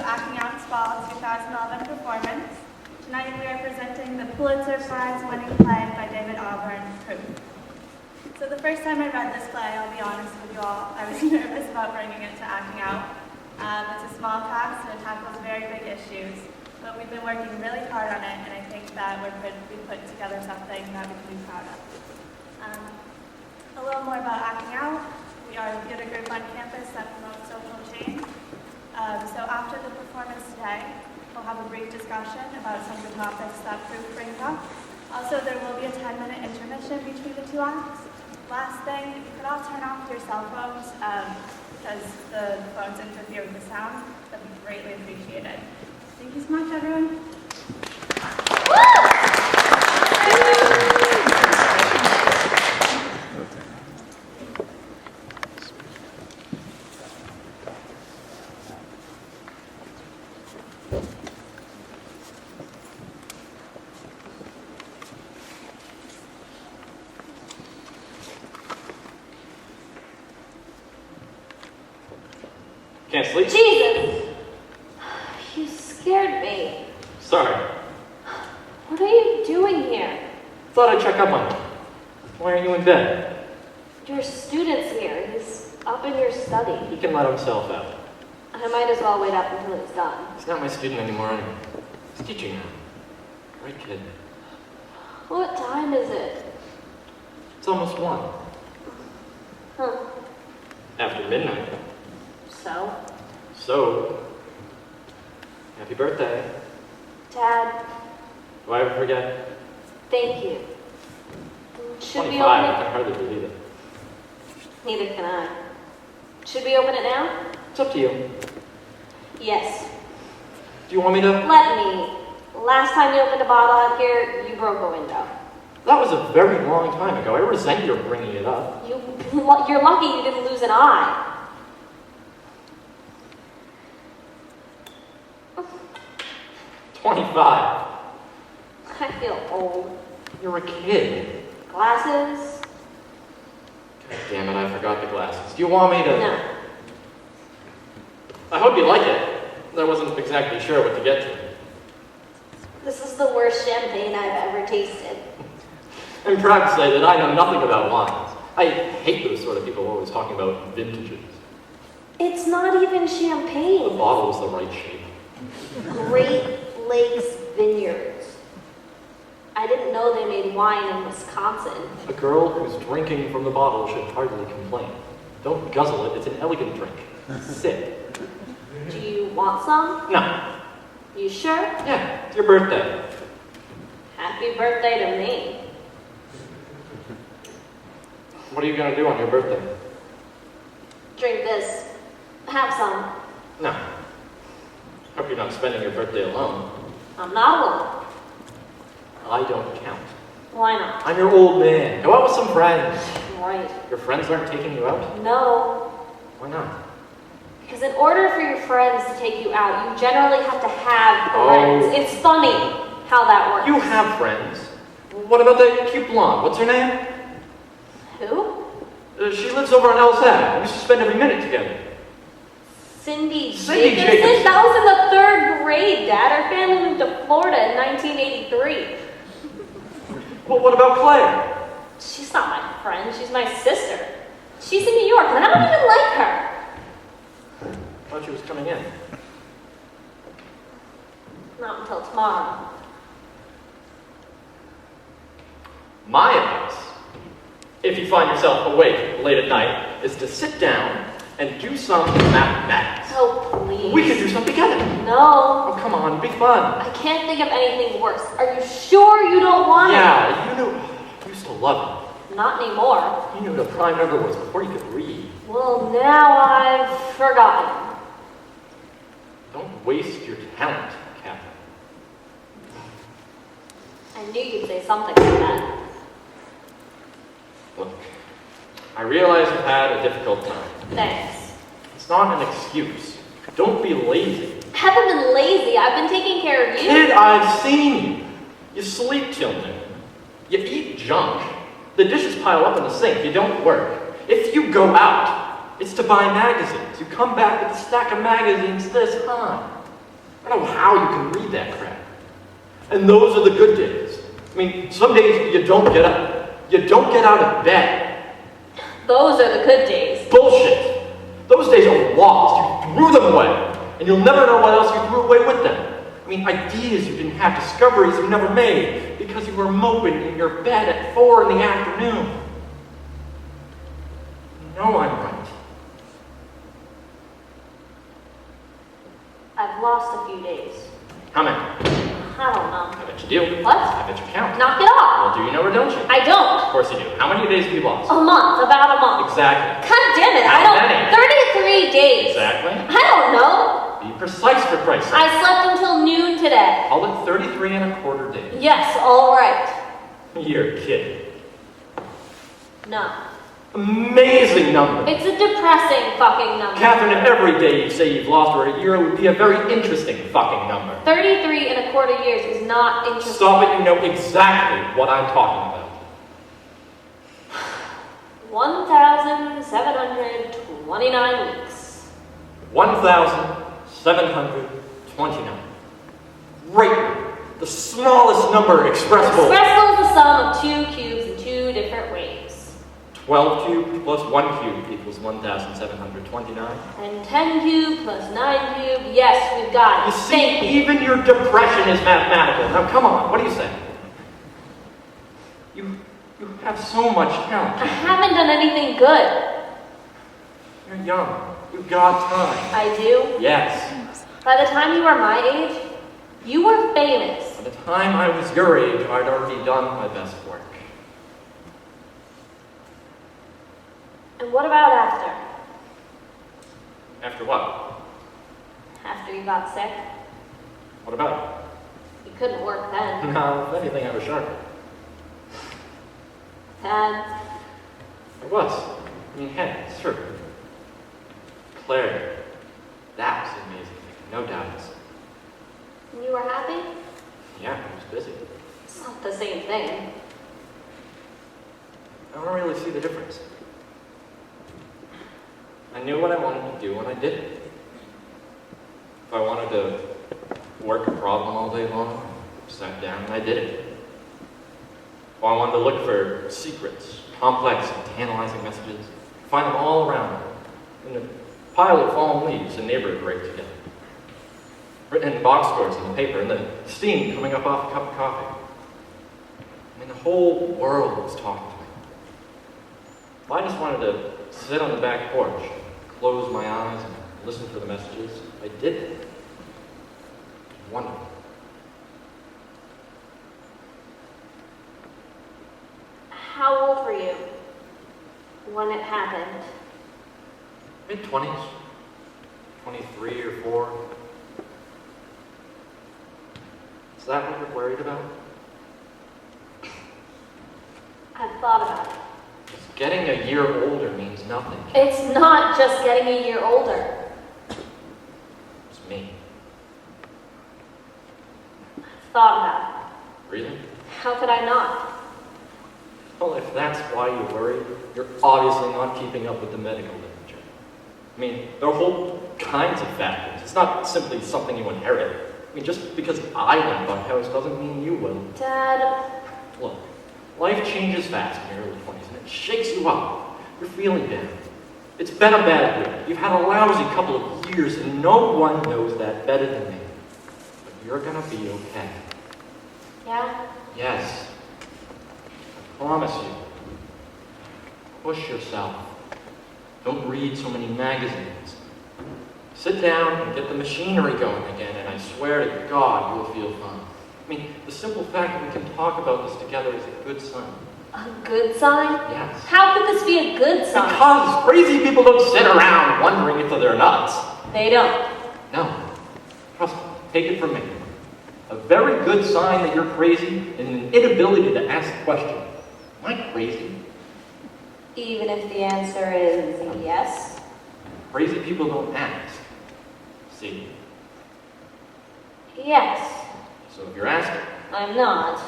Acting Out's Fall 2011 performance. Tonight we are presenting the Pulitzer Prize-winning play by David Auburn, Proof. So the first time I read this play, I'll be honest with you all, I was nervous about bringing it to Acting Out. It's a small cast and it tackles very big issues, but we've been working really hard on it, and I think that we put together something that we can be proud of. A little more about Acting Out. We are a theater group on campus that promotes social change. So after the performance today, we'll have a brief discussion about some of the topics that Proof brings up. Also, there will be a 10-minute intermission between the two acts. Last thing, if you could all turn off your cell phones because the phones interfere with the sound, that'd be greatly appreciated. Thank you so much, everyone. Can't sleep? Jesus! You scared me. Sorry. What are you doing here? Thought I'd check up on you. Why are you in bed? Your student's here. He's up in your study. He can let himself out. I might as well wait up until he's done. He's not my student anymore anyway. He's teaching now. Right, kid? What time is it? It's almost 1. Huh. After midnight. So? Happy birthday. Dad, Do I ever forget? thank you. Should 25, we I open can hardly believe it. it? Neither can I. Should we open it now? It's up to you. Yes. Do you want me to? Let me. Last time you opened a bottle out here, you broke a window. That was a very long time ago. I resent your bringing it up. You're lucky you didn't lose an eye. 25. I feel old. You're a kid. Glasses? God damn it, I forgot the glasses. Do you want me to? No. I hope you like it. I wasn't exactly sure what to get you. This is the worst champagne I've ever tasted. I'm proud to say that I know nothing about wines. I hate those sort of people always talking about vintages. It's not even The champagne. bottle's the right shape. Great Lakes Vineyards. I didn't know they made wine in Wisconsin. A girl who's drinking from the bottle should hardly complain. Don't guzzle it, it's an elegant drink. Sip. Do you want some? No. You sure? Yeah, it's your birthday. Happy birthday to me. What are you gonna do on your birthday? Drink this. Have some. No. Hope you're not spending your birthday alone. I'm not alone. I don't count. Why not? I'm your old man. Go out with some friends. Right. Your friends aren't taking you out? No. Why not? Because in order for your friends to take you out, you generally have to have Oh. friends. It's funny how that works. You have friends. What about that cute blonde? What's her name? Who? She lives over on L's Ave. We used to spend every minute together. Cindy Cindy Jacobson? Jacobson. That was in the 3rd grade, Dad. Our family moved to Florida in 1983. Well, what about Claire? She's not my friend. She's my sister. She's in New York, and I don't even like her. I thought she was coming in. Not until tomorrow. My advice, if you find yourself awake late at night, is to sit down and do some mathematics. Oh, please. We could do some together. No. Oh, come on, it'd be fun. I can't think of anything worse. Are you sure you don't want Yeah, you knew. You used to love it? Not anymore. it. You knew what a prime number was before you could read. Well, now I've forgotten. Don't waste your talent, Catherine. I knew you'd say something like that. Look, I realize you've had a difficult time. Thanks. It's not an excuse. Don't be lazy. I haven't been lazy. I've been taking care of you. Kid, I've seen you. You sleep till noon. You eat junk. The dishes pile up in the sink. You don't work. If you go out, it's to buy magazines. You come back with a stack of magazines this high. I don't know how you can read that crap. And those are the good days. I mean, some days you don't get up. You don't get out of bed. Those are the good days. Bullshit. Those days are lost. You threw them away. And you'll never know what else you threw away with them. I mean, ideas you didn't have, discoveries you never made, because you were moping in your bed at 4 in the afternoon. You know I'm right. I've lost a few days. How many? I don't know. I bet you do. What? I bet you count. Knock it off. Well, do you know or don't you? I don't. Of course you do. How many days have you lost? A month, about a month. Exactly. God damn it, I How don't. many? 33 days. Exactly. I don't know. Be precise, for Christ's sake. I slept until noon today. Call it 33 and a quarter days. Yes, all right. You're kidding. No. Amazing number. It's a depressing fucking number. Catherine, if every day you say you've lost or a year would be a very interesting fucking number. 33 and a quarter years is not interesting. Stop it, you know exactly what I'm talking about. 1,729 weeks. 1,729. Right. The smallest number expressible. Expressible is the sum of two cubes in two different ways. 12 cubed plus 1 cubed equals 1,729. And 10 cubed plus 9 cubed, yes, we've got You it. see, Thank you. even your depression is mathematical. Now come on, what do you say? You have so much I talent. haven't done anything good. You're young. You've got time. I do. Yes. By the time you were my age, you were famous. By the time I was your age, I'd already done my best work. And what about after? After what? After you got sick? What about You couldn't work then. it? No, if anything, I was sharper. Then, I was. I mean, hey, it's true. Claire, that was an amazing thing, no doubts. and you were happy? Yeah, I was busy. It's not the same thing. I don't really see the difference. I knew what I wanted to do and I did it. If I wanted to work a problem all day long, I sat down and I did it. If I wanted to look for secrets, complex and tantalizing messages, find them all around in a pile of fallen leaves a neighbor had raked together. Written in box scores in the paper, and the steam coming up off a cup of coffee. I mean, the whole world was talking to me. If I just wanted to sit on the back porch, close my eyes, and listen for the messages, I did it. It was wonderful. How old were you when it happened? Mid-20s. 23 or 4. Is that what you're worried about? I've thought about it. Just getting a year older means nothing. It's not just getting a year older. It's me. I've thought about it. Really? How could I not? Well, if that's why you worry, you're obviously not keeping up with the medical literature. I mean, there are whole kinds of factors. It's not simply something you inherit. I mean, just because I went bunkhouse doesn't mean you will. Dad, Look, life changes fast in your early 20s, and it shakes you up. You're feeling down. It's been a bad year. You've had a lousy couple of years, and no one knows that better than me. But you're gonna be okay. yeah? Yes. I promise you. Push yourself. Don't read so many magazines. Sit down and get the machinery going again, and I swear to God you will feel fine. I mean, the simple fact that we can talk about this together is a good sign. A good sign? Yes. How could this be a good sign? Because crazy people don't sit around wondering if they're nuts. They don't. No. Trust me. Take it from me. A very good sign that you're crazy is an inability to ask the question, am I crazy? Even if the answer is yes. Crazy people don't ask. See? Yes. So if you're asking, I'm not.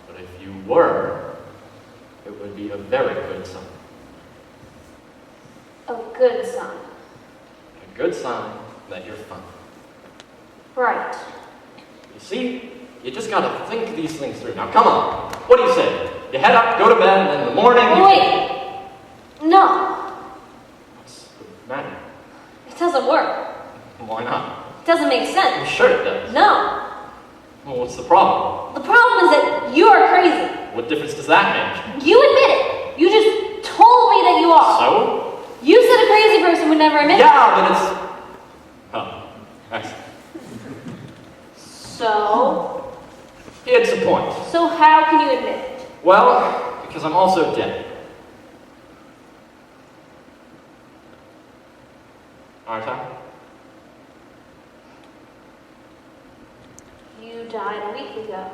but if you were, it would be a very good sign. A good sign. A good sign that you're fine. Right. You see, you just gotta think these things through. Now, come on. What do you say? You head up, go to bed, and in the morning... Wait! No, What's the matter? it doesn't work. Why not? It doesn't make I'm sense. sure it does. No. Well, what's the problem? The problem is that you are crazy. What difference does that make? You admit it. You just told me that you are. So? You said a crazy person would never admit it. Yeah, but it's... Oh, excellent. So? It's a point. So how can you admit it? Well, because I'm also dead. Aren't I? You died a week ago.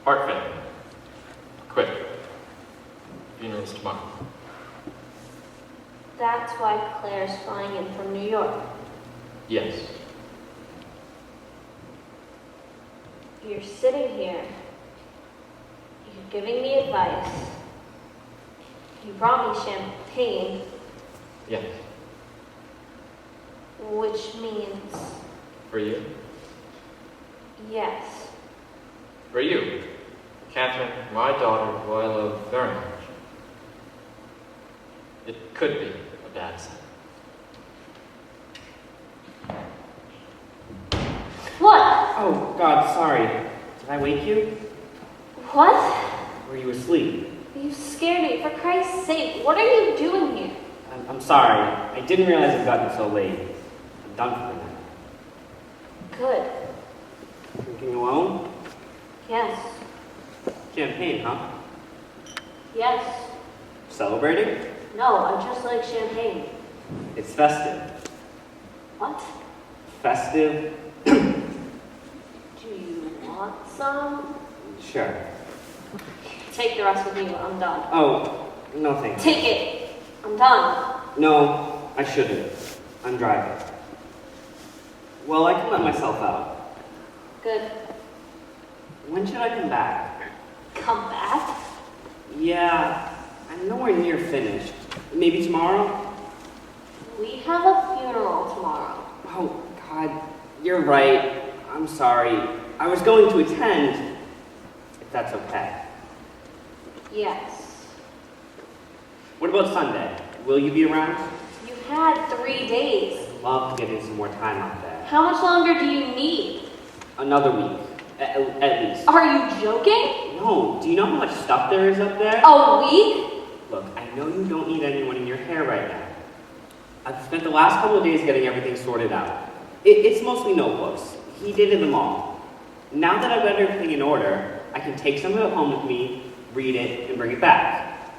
Heart failure. Quick. Funeral's tomorrow. That's why Claire's flying in from New York. Yes. You're sitting here. You're giving me advice. You brought me champagne, Yes. which means For you? yes. For you. Catherine, my daughter, who I love very much. It could be a bad sign. What? Oh, God, sorry. Did I wake you? What? Were you asleep? You scared me. For Christ's sake, what are you doing here? I'm sorry. I didn't realize it gotten so late. I'm done for the night. Good. Drinking alone? Yes. Champagne, huh? Yes. Celebrating? No, I just like champagne. It's festive. What? Festive? Do you want some? Sure. Take the rest with you. I'm done. Oh, no thanks. Take it. I'm done. No, I shouldn't. I'm driving. Well, I can let myself out. Good. When should I come back? Come back? Yeah, I'm nowhere near finished. Maybe tomorrow? We have a funeral tomorrow. Oh, God, you're right. I'm sorry. I was going to attend, if that's okay. Yes. What about Sunday? Will you be around? You had 3 days. Love to get in some more time out there. How much longer do you need? Another week, at least. Are you joking? No, do you know how much stuff there is up there? A week? Look, I know you don't need anyone in your hair right now. I've spent the last couple of days getting everything sorted out. It's mostly notebooks. He did them all. Now that I've got everything in order, I can take some of it home with me, read it, and bring it back.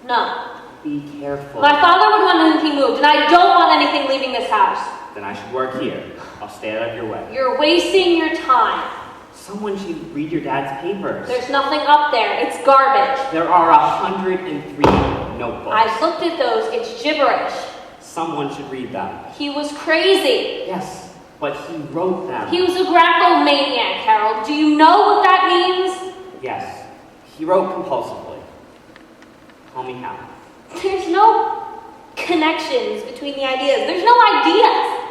No. Be careful. My father would want anything moved, and I don't want anything leaving this house. Then I should work here. I'll stay out of your way. You're wasting your time. Someone should read your dad's papers. There's nothing up there. It's garbage. There are 103 notebooks. I've looked at those. It's gibberish. Someone should read them. He was crazy. Yes, but he wrote them. He was a graphomaniac, Harold. Do you know what that means? Yes, he wrote compulsively. Call me Hal. There's no connections between the ideas. There's no ideas.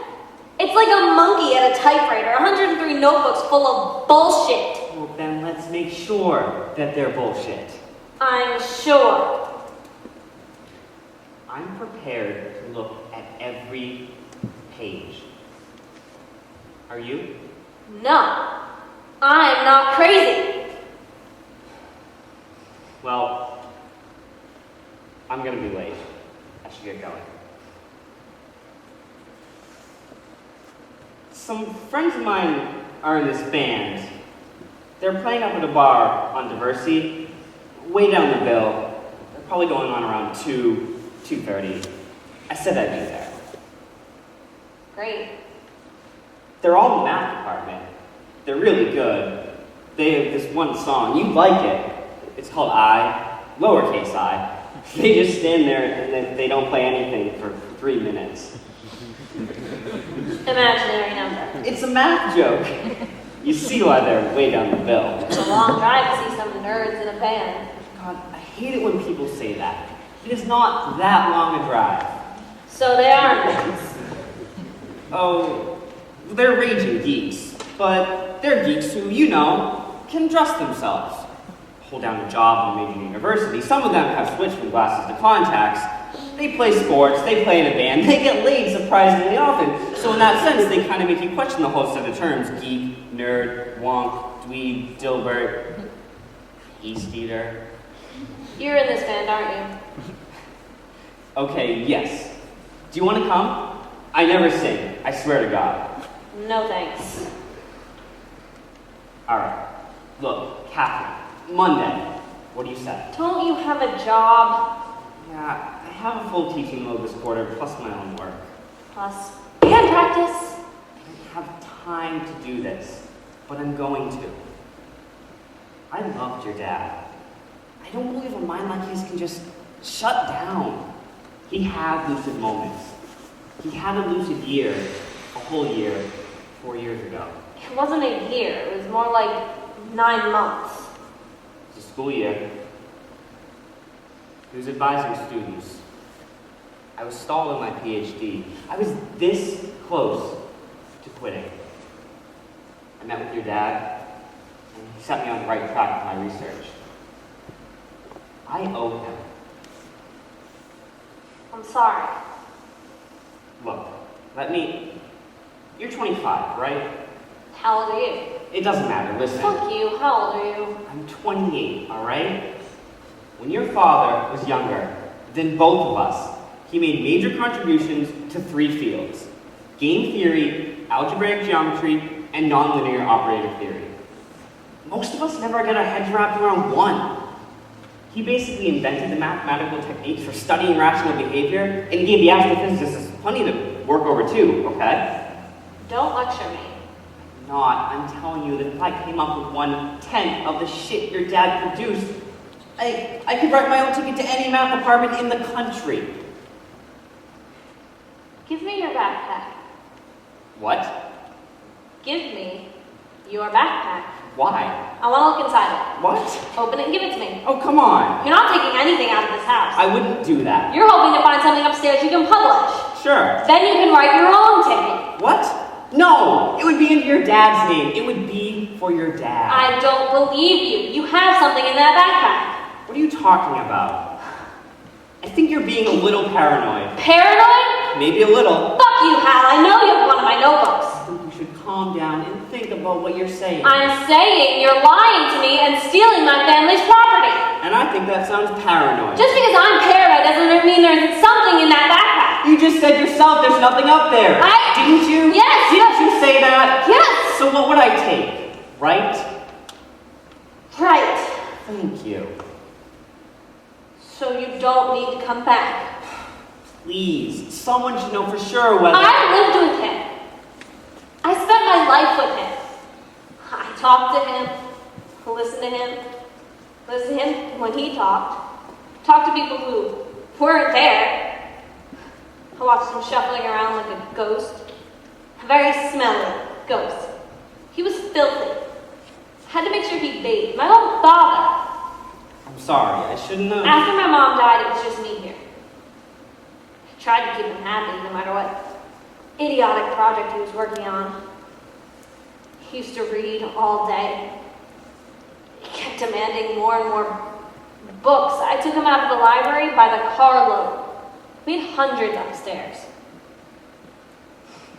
It's like a monkey at a typewriter. 103 notebooks full of bullshit. Well, then let's make sure that they're bullshit. I'm sure. I'm prepared to look at every page. Are you? No. I'm not crazy. Well, I'm gonna be late. I should get going. Some friends of mine are in this band. They're playing up at a bar on Diversity, way down the bill. They're probably going on around 2:30. I said I'd be there. Great. They're all in the math department. They're really good. They have this one song. You'd like it. It's called I, lowercase I. They just stand there and then they don't play anything for 3 minutes. Imaginary number. It's a math joke. You see why they're way down the bill. It's a long drive to see some nerds in a band. God, I hate it when people say that. It is not that long a drive. So they are nerds. Oh, They're raging geeks, but they're geeks who, can trust themselves. Hold down a job in a major university. Some of them have switched from glasses to contacts. They play sports, they play in a band, they get laid surprisingly often. So in that sense, they kind of make you question the whole set of terms. Geek, nerd, wonk, dweeb, dilbert, East Eater. You're in this band, aren't you? Okay, yes. Do you want to come? I never sing, I swear to God. No thanks. Alright. Look, Catherine, Monday. What do you say? Don't you have a job? Yeah, I have a full teaching load this quarter, plus my own work. Plus band practice? I don't have time to do this, but I'm going to. I loved your dad. I don't believe a mind like his can just shut down. He had lucid moments. He had a lucid year, a whole year, 4 years ago. It wasn't a year, it was more like 9 months. It's a school year. He was advising students. I was stalled in my PhD. I was this close to quitting. I met with your dad, and he set me on the right track with my research. I owe him. I'm sorry. Look, you're 25, right? How old are you? It doesn't matter, listen. Fuck you, how old are you? I'm 28, all right? When your father was younger than both of us, he made major contributions to 3 fields: game theory, algebraic geometry, and nonlinear operator theory. Most of us never get our heads wrapped around one. He basically invented the mathematical techniques for studying rational behavior, and he gave the astrophysicists plenty to work over too, okay? Don't lecture me. I'm telling you that if I came up with 1/10 of the shit your dad produced, I could write my own ticket to any math department in the country. Give me your backpack. What? Give me your backpack. Why? I want to look inside it. What? Open it and give it to me. Oh, come on. You're not taking anything out of this house. I wouldn't do that. You're hoping to find something upstairs you can publish. Sure. Then you can write your own ticket. What? No! It would be in your dad's name. It would be for your dad. I don't believe you. You have something in that backpack. What are you talking about? I think you're being a little paranoid. Paranoid? Maybe a little. Fuck you, Hal. I know you have one of my notebooks. I think you should calm down and think about what you're saying. I'm saying you're lying to me and stealing my family's property. And I think that sounds paranoid. Just because I'm paranoid doesn't mean there's something in that backpack. You just said yourself there's nothing up there. Didn't you? Yes. Didn't you say that? Yes. So what would I take? Right? Right. Thank you. So you don't need to come back. Please, someone should know for sure whether... I lived with him. I spent my life with him. I talked to him, listened to him when he talked to people who weren't there. I watched him shuffling around like a ghost, a very smelly ghost. He was filthy. Had to make sure he bathed. My own father. I'm sorry, I shouldn't have... After my mom died, it was just me here. I tried to keep him happy no matter what idiotic project he was working on. He used to read all day. He kept demanding more and more books. I took him out of the library by the carload. We had hundreds upstairs.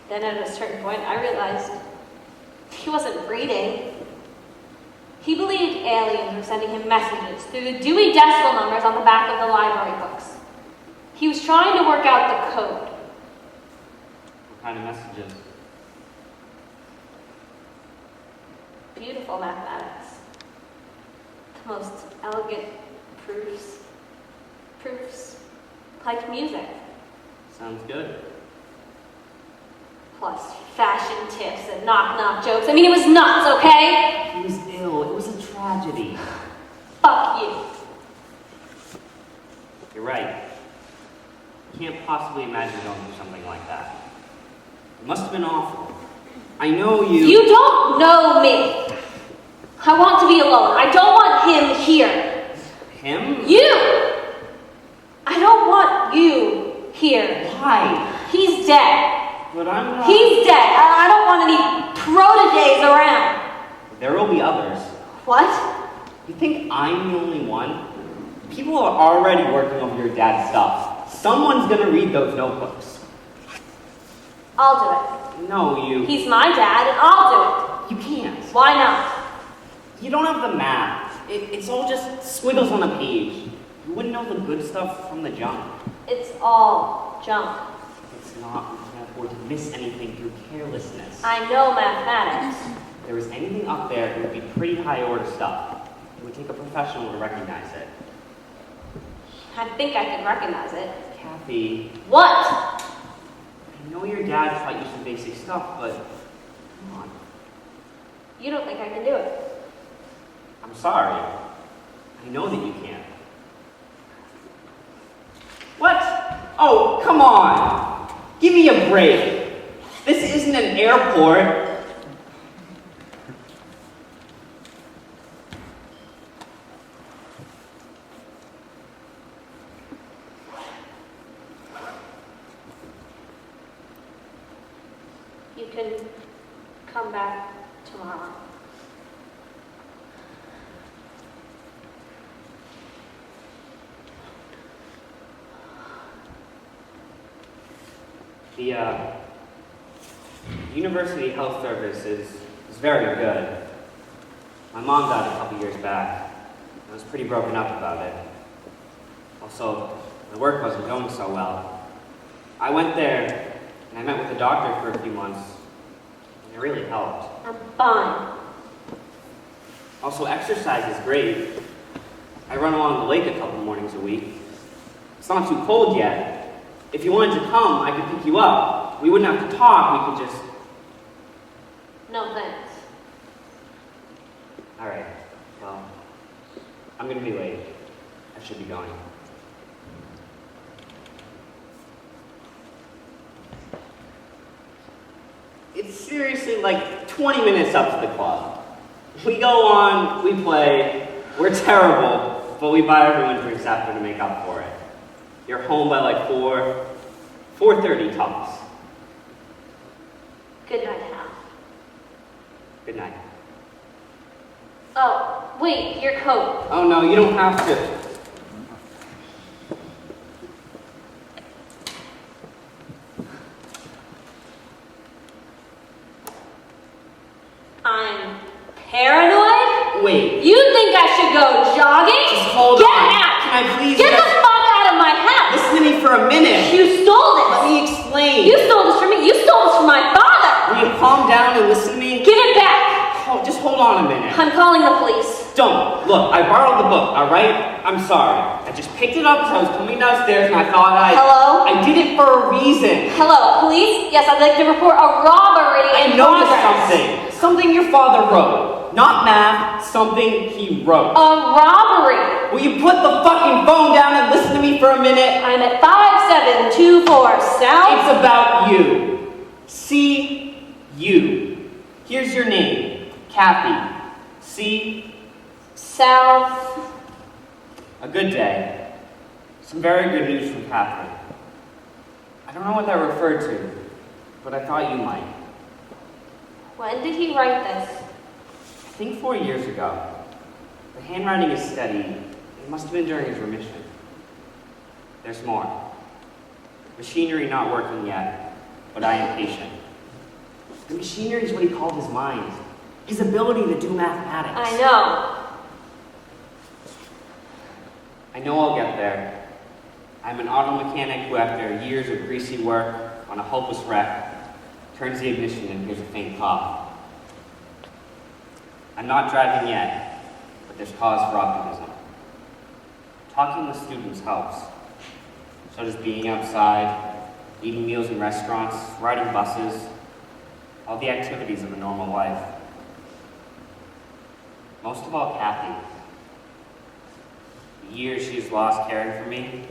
Then at a certain point, I realized he wasn't reading. He believed aliens were sending him messages through the Dewey Decimal numbers on the back of the library books. He was trying to work out the code. What kind of messages? Beautiful mathematics. The most elegant proofs. Proofs. Like music. Sounds good. Plus fashion tips and knock-knock jokes. I mean, it was nuts, okay? He was ill. It was a tragedy. Fuck you. You're right. You can't possibly imagine going through something like that. It must have been awful. I know you... You don't know me. I want to be alone. I don't want him here. Him? You! I don't want you here. Why? He's dead. But I'm not. He's dead. I don't want any proteges around. There will be others. What? You think I'm the only one? People are already working over your dad's stuff. Someone's gonna read those notebooks. I'll do No, it. He's my dad, and I'll do you can't. it. Why not? You don't have the math. It's all just squiggles on a page. You wouldn't know the good stuff from the junk. It's all junk. It's not. We can't afford to miss anything through carelessness. I know mathematics. If there was anything up there, it would be pretty high order stuff. It would take a professional to recognize it. I think I can recognize it. Kathy, What? I know your dad taught you some basic stuff, but come on. You don't think I can do it? I'm sorry. I know that you can't. What? Oh, come on. Give me a break. This isn't an airport. You can come back tomorrow. The University Health Service is very good. My mom died a couple years back. I was pretty broken up about it. Also, my work wasn't going so well. I went there and I met with the doctor for a few months, and it really helped. I'm fine. Also, exercise is great. I run along the lake a couple mornings a week. It's not too cold yet. If you wanted to come, I could pick you up. We wouldn't have to talk, we could just... No thanks. All right, well, I'm gonna be late. I should be going. It's seriously like 20 minutes up to the club. We go on, we play, we're terrible, but we buy everyone drinks after to make up for it. You're home by like 4:30 tops. Good night, Hal. Good night. Oh, wait, your coat. Oh no, you don't have to. I'm paranoid? Wait, You think I should go jogging? just hold Get on. out! Can I please Get the fuck out of my house! listen to me for a minute? You stole this! Let me explain. You stole this from me! You stole this from my father! Will you calm down and listen to me? Give it back! Oh, just hold on a minute. I'm calling the police. Don't. Look, I borrowed the book, alright? I'm sorry. I just picked it up as I was coming downstairs and I thought Hello? I did it for a reason. Hello, police? Yes, I'd like to report a robbery I in noticed progress. something. Something your father wrote. Not math, something he wrote. A robbery. Will you put the fucking phone down and listen to me for a minute? I'm at 5724 South. It's about you. See you. Here's your name. Kathy. See? South. A good day. Some very good news from Catherine. I don't know what that referred to, but I thought you might. When did he write this? I think 4 years ago. The handwriting is steady. It must have been during his remission. There's more. Machinery not working yet, but I am patient. The machinery is what he called his mind. His ability to do mathematics. I know. I know I'll get there. I'm an auto mechanic who, after years of greasy work on a hopeless wreck, turns the ignition and hears a faint cough. I'm not driving yet, but there's cause for optimism. Talking with students helps. So does being outside, eating meals in restaurants, riding buses, all the activities of a normal life. Most of all, Kathy. The years she's lost caring for me,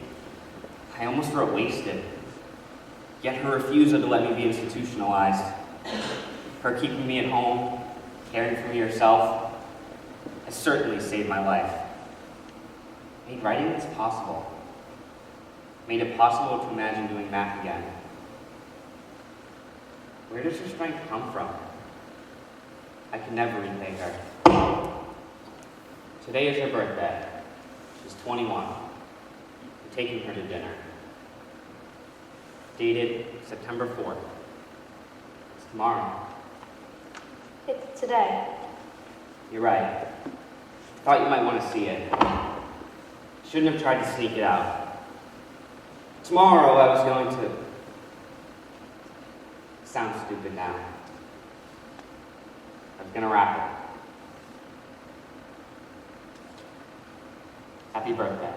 I almost wrote wasted. Yet her refusal to let me be institutionalized, her keeping me at home, caring for me herself, has certainly saved my life. Made writing this possible. Made it possible to imagine doing math again. Where does her strength come from? I can never repay her. Today is her birthday. She's 21. I'm taking her to dinner. Dated September 4th. It's tomorrow. It's today. You're right. Thought you might want to see it. Shouldn't have tried to sneak it out. Tomorrow I was going to... Sounds stupid now. I was gonna wrap it. Happy birthday.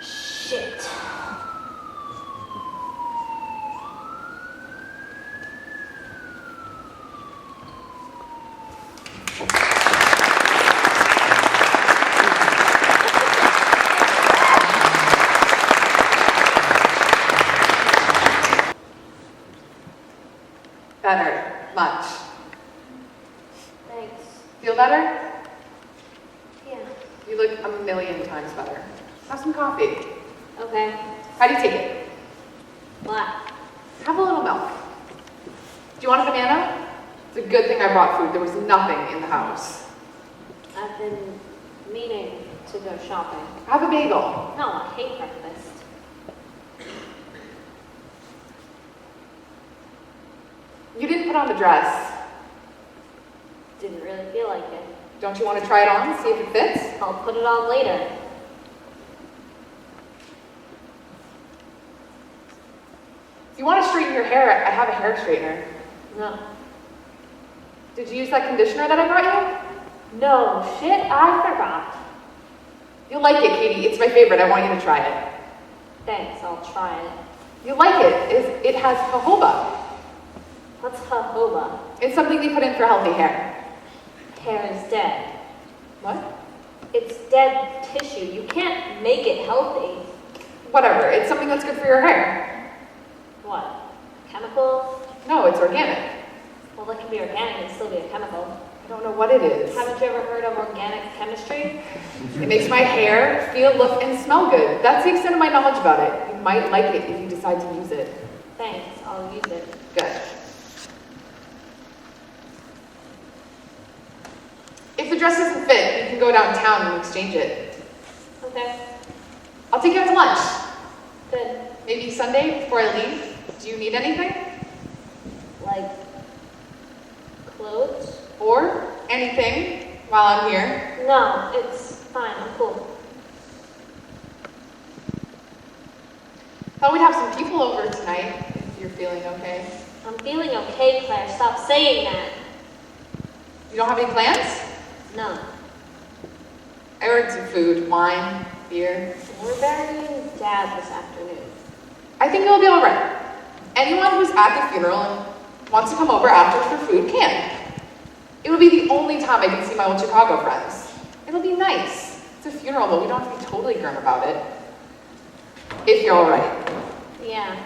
Shit. Better. Much. Thanks. Feel better? Yeah. You look a million times better. Have some coffee. Okay. How do you take it? What? Have a little milk. Do you want a banana? It's a good thing I brought food. There was nothing in the house. I've been meaning to go shopping. Have a bagel. No, I hate breakfast. You didn't put on the dress. Didn't really feel like it. Don't you want to try it on and see if it fits? I'll put it on later. If you want to straighten your hair, I have a hair straightener. No. Did you use that conditioner that I brought you? No, shit, I forgot. You'll like it, Katie. It's my favorite. I want you to try it. Thanks, I'll try it. You'll like it. It has jojoba. What's jojoba? It's something they put in for healthy hair. Hair is dead. What? It's dead tissue. You can't make it healthy. Whatever. It's something that's good for your hair. What? Chemical? No, it's organic. Well, that can be organic and still be a chemical. I don't know what it is. Haven't you ever heard of organic chemistry? It makes my hair feel, look, and smell good. That's the extent of my knowledge about it. You might like it if you decide to use it. Thanks, I'll use it. Good. If the dress doesn't fit, you can go downtown and exchange it. Okay, I'll take you out to lunch. good. Maybe Sunday before I leave. Do you need anything? Like, clothes? Or anything while I'm here? No, it's fine, I'm cool. Thought we'd have some people over tonight, if you're feeling okay. I'm feeling okay, Claire. Stop saying that. You don't have any plans? No. I ordered some food, wine, beer. We're burying Dad this afternoon. I think it'll be all right. Anyone who's at the funeral and wants to come over after for food can. It'll be the only time I can see my old Chicago friends. It'll be nice. It's a funeral, but we don't have to be totally grim about it. If you're all right. Yeah.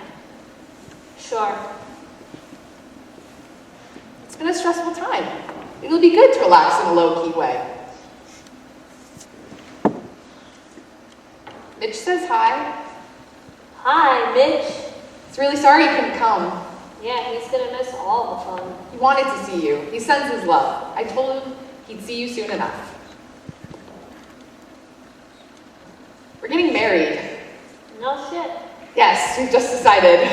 Sure. It's been a stressful time. It'll be good to relax in a low-key way. Mitch says hi. Hi, Mitch. He's really sorry he couldn't come. Yeah, he's gonna miss all the fun. He wanted to see you. He sends his love. I told him he'd see you soon enough. We're getting married. No shit. Yes, we've just decided.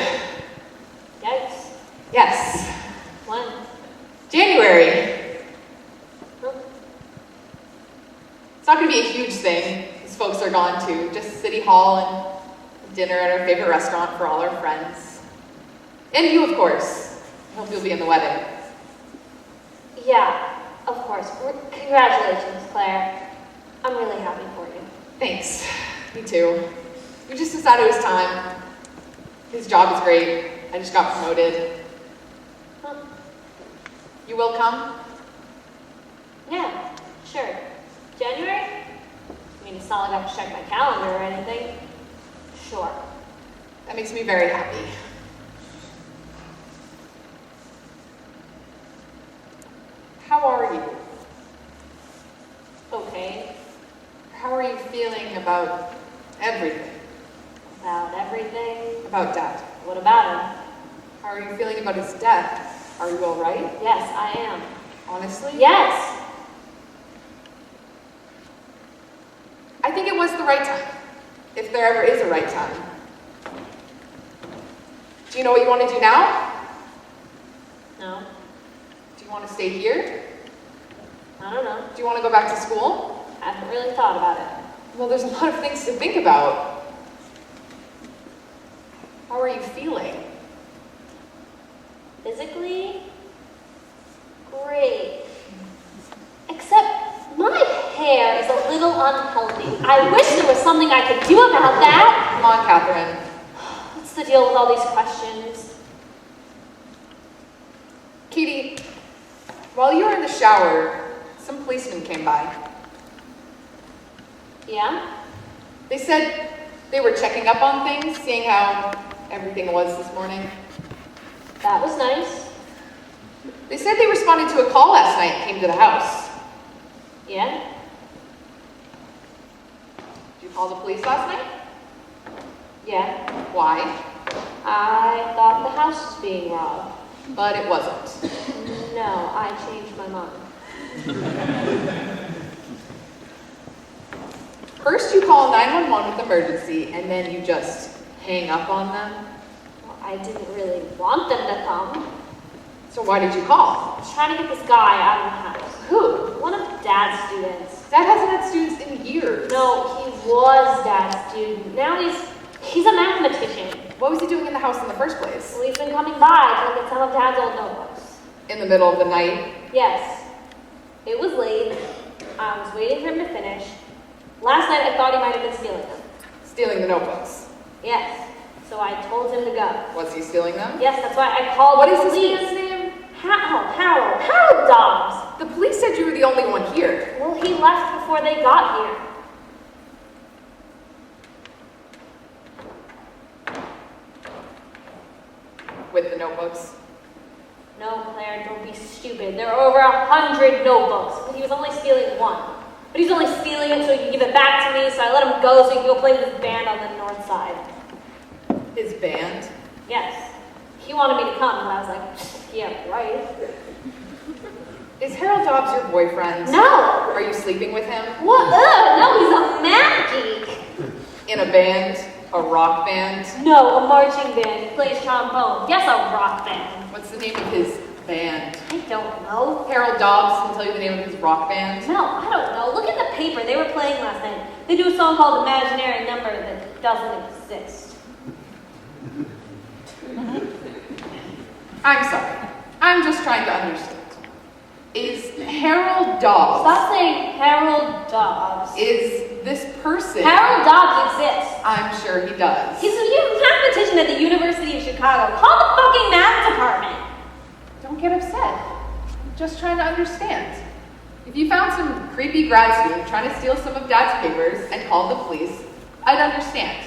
Yikes. Yes. When? January. Huh? It's not going to be a huge thing. These folks are gone too. Just City Hall and dinner at our favorite restaurant for all our friends. And you, of course. I hope you'll be in the wedding. Yeah, of course. Congratulations, Claire. I'm really happy for you. Thanks. Me too. We just decided it was time. His job is great. I just got promoted. Huh? You will come? Yeah, sure. January? I mean, it's not like I have to check my calendar or anything. Sure. That makes me very happy. How are you? Okay. How are you feeling about everything? About everything. About Dad? What about him? How are you feeling about his death? Are you all right? Yes, I am. Honestly? Yes. I think it was the right time. If there ever is a right time. Do you know what you want to do now? No. Do you want to stay here? I don't know. Do you want to go back to school? I haven't really thought about it. Well, there's a lot of things to think about. How are you feeling? Physically? Great. Except my hair is a little unhealthy. I wish there was something I could do about that. Come on, Catherine. What's the deal with all these questions? Katie, while you were in the shower, some policemen came by. Yeah? They said they were checking up on things, seeing how everything was this morning. That was nice. They said they responded to a call last night and came to the house. Yeah? Did you call the police last night? Yeah. Why? I thought the house was being robbed. But it wasn't. No, I changed my mind. First you call 911 with emergency, and then you just hang up on them. Well, I didn't really want them to come. So why did you call? I was trying to get this guy out of the house. Who? One of Dad's students. Dad hasn't had students in years. No, he was Dad's student. Now he's a mathematician. What was he doing in the house in the first place? Well, he's been coming by to look at some of Dad's old notebooks. In the middle of the night? Yes. It was late. I was waiting for him to finish. Last night I thought he might have been stealing them. Stealing the notebooks. Yes. So I told him to go. Was he stealing them? Yes, that's why I called What the is this police. man's name? Harold Dobbs. The police said you were the only one here. Well, he left before they got here. With the notebooks. No, Claire, don't be stupid. There are over 100 notebooks, but he was only stealing one. But he's only stealing it so he can give it back to me, so I let him go so he can go play with his band on the north side. His band? Yes. He wanted me to come, but I was like, yeah, right. Is Harold Dobbs your boyfriend? No! Are you sleeping with him? What? Ugh, no, he's a math geek. In a band? A rock band? No, a marching band. He plays trombone. Yes, a rock band. What's the name of his band? I don't know. Harold Dobbs can tell you the name of his rock band. No, I don't know. Look at the paper. They were playing last night. They do a song called Imaginary Number that doesn't exist. I'm sorry. I'm just trying to understand. Is Harold Dobbs, Stop saying Harold Dobbs. is this person? Harold Dobbs exists. I'm sure he does. He's a mathematician at the University of Chicago. Call the fucking math department. Don't get upset. I'm just trying to understand. If you found some creepy grad student trying to steal some of Dad's papers and called the police, I'd understand.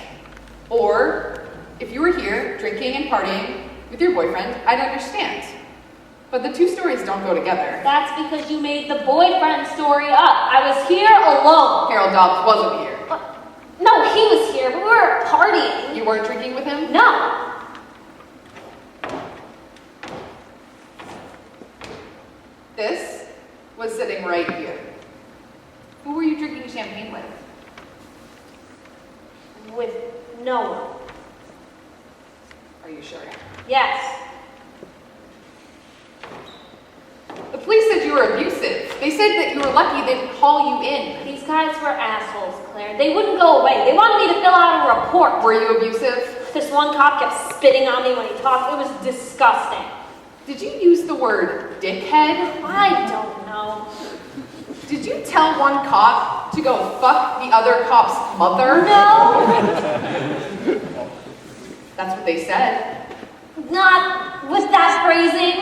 Or, if you were here drinking and partying with your boyfriend, I'd understand. But the two stories don't go together. That's because you made the boyfriend story up. I was here alone. Harold Dobbs wasn't here. No, he was here, but we were partying. You weren't drinking with him? No. This was sitting right here. Who were you drinking champagne with? With no one. Are you sure? Yes. The police said you were abusive. They said that you were lucky they didn't call you in. These guys were assholes, Claire. They wouldn't go away. They wanted me to fill out a report. Were you abusive? This one cop kept spitting on me when he talked. It was disgusting. Did you use the word dickhead? I don't know. Did you tell one cop to go fuck the other cop's mother? No. That's what they said. Not with that phrasing.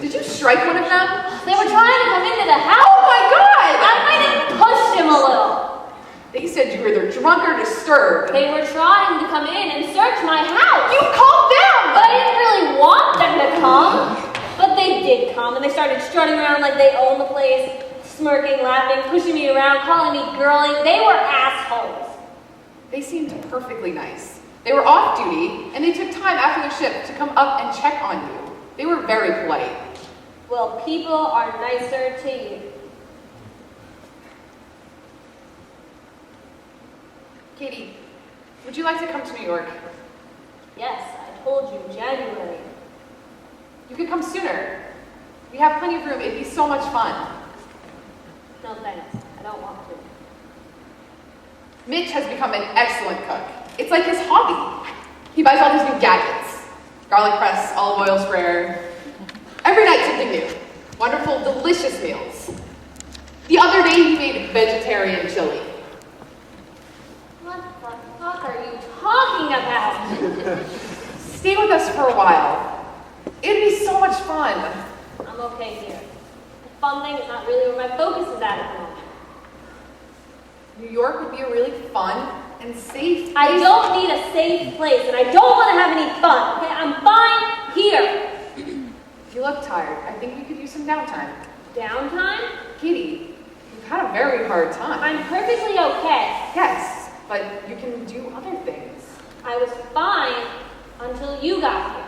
Did you strike one of them? They were trying to come into the house. Oh my god! I might have pushed him a little. They said you were either drunk or disturbed. They were trying to come in and search my house. You called them! But I didn't really want them to come. But they did come, and they started strutting around like they own the place. smirking, laughing, pushing me around, calling me girly. They were assholes. They seemed perfectly nice. They were off duty, and they took time after their shift to come up and check on you. They were very polite. Well, people are nicer to you. Katie, would you like to come to New York? Yes, I told you, January. You could come sooner. We have plenty of room. It'd be so much fun. No thanks, I don't want to. Mitch has become an excellent cook. It's like his hobby. He buys all these new gadgets. Garlic press, olive oil sprayer. Every night something new. Wonderful, delicious meals. The other day he made vegetarian chili. What the fuck are you talking about? Stay with us for a while. It'd be so much fun. I'm okay here. The fun thing is not really where my focus is at the moment. New York would be a really fun and safe place. I don't need a safe place, and I don't want to have any fun. Okay, I'm fine here. You look tired. I think we could use some downtime. Downtime? Katie, you've had a very hard time. I'm perfectly okay. Yes, but you can do other things. I was fine until you got here.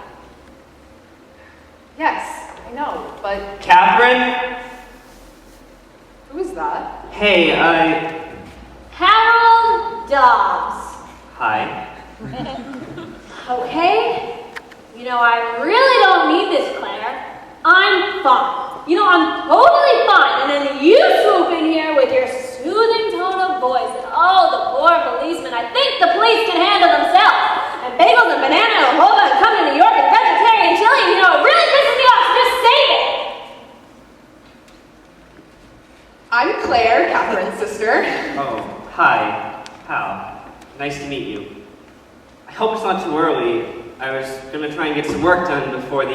Yes, I know, but Catherine? who is that? Hey, Harold Dobbs. Hi. Okay? You know, I really don't need this, Claire. I'm fine. You know, I'm totally fine. And then you swoop in here with your soothing tone of voice. And oh, the poor policeman. I think the police can handle themselves. And bagels and banana and boba and come to New York and vegetarian chili. You know, it really pisses me off. So just save it. I'm Claire, Catherine's sister. Oh, hi. Pal. Nice to meet you. I hope it's not too early. I was gonna try and get some work done before the,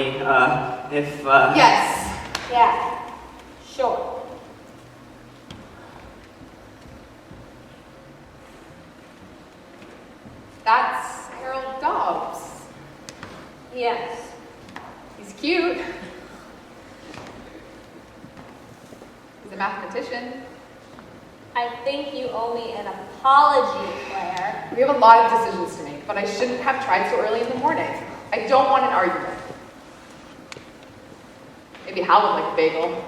Yes. Yeah, sure. That's Harold Dobbs. Yes. He's cute. He's a mathematician. I think you owe me an apology, Claire. We have a lot of decisions to make, but I shouldn't have tried so early in the morning. I don't want an argument. Maybe Hal would like a bagel.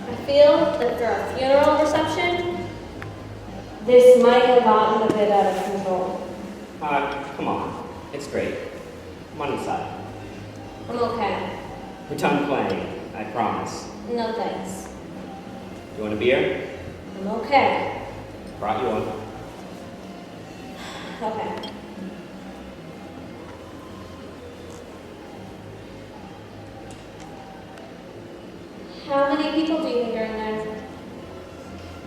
I feel that for a funeral reception, this might have gotten a bit out of control. come on. It's great. Come on inside. I'm okay. We're done playing, I promise. No thanks. You want a beer? I'm okay. Brought you one. Okay. How many people do you think are in there?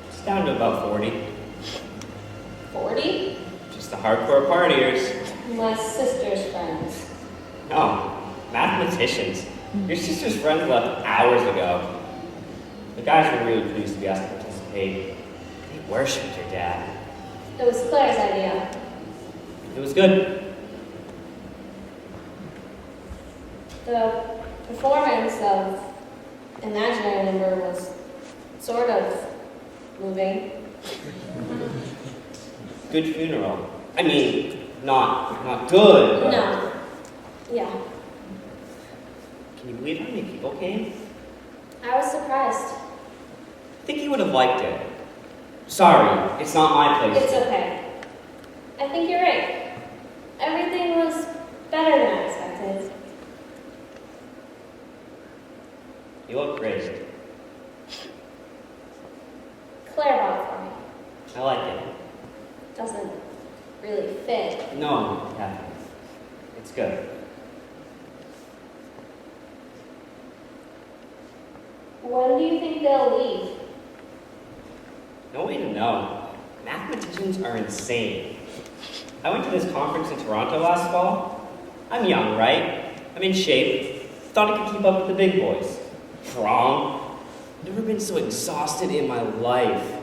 It's down to about 40. 40? Just the hardcore partiers. My sister's friends. No, mathematicians. Your sister's friends left hours ago. The guys were really pleased to be asked to participate. They worshipped your dad. It was Claire's idea. It was good. The performance of Imaginary Number was sort of moving. Good funeral. I mean, not good, but... No. Yeah. Can you believe how many people came? I was surprised. I think you would have liked it. Sorry, it's not my place. It's okay. I think you're right. Everything was better than I expected. You look great. Claire bought it for me. I like it. Doesn't really fit. No, yeah. It's good. When do you think they'll leave? No way to know. Mathematicians are insane. I went to this conference in Toronto last fall. I'm young, right? I'm in shape. Thought I could keep up with the big boys. Wrong. Never been so exhausted in my life.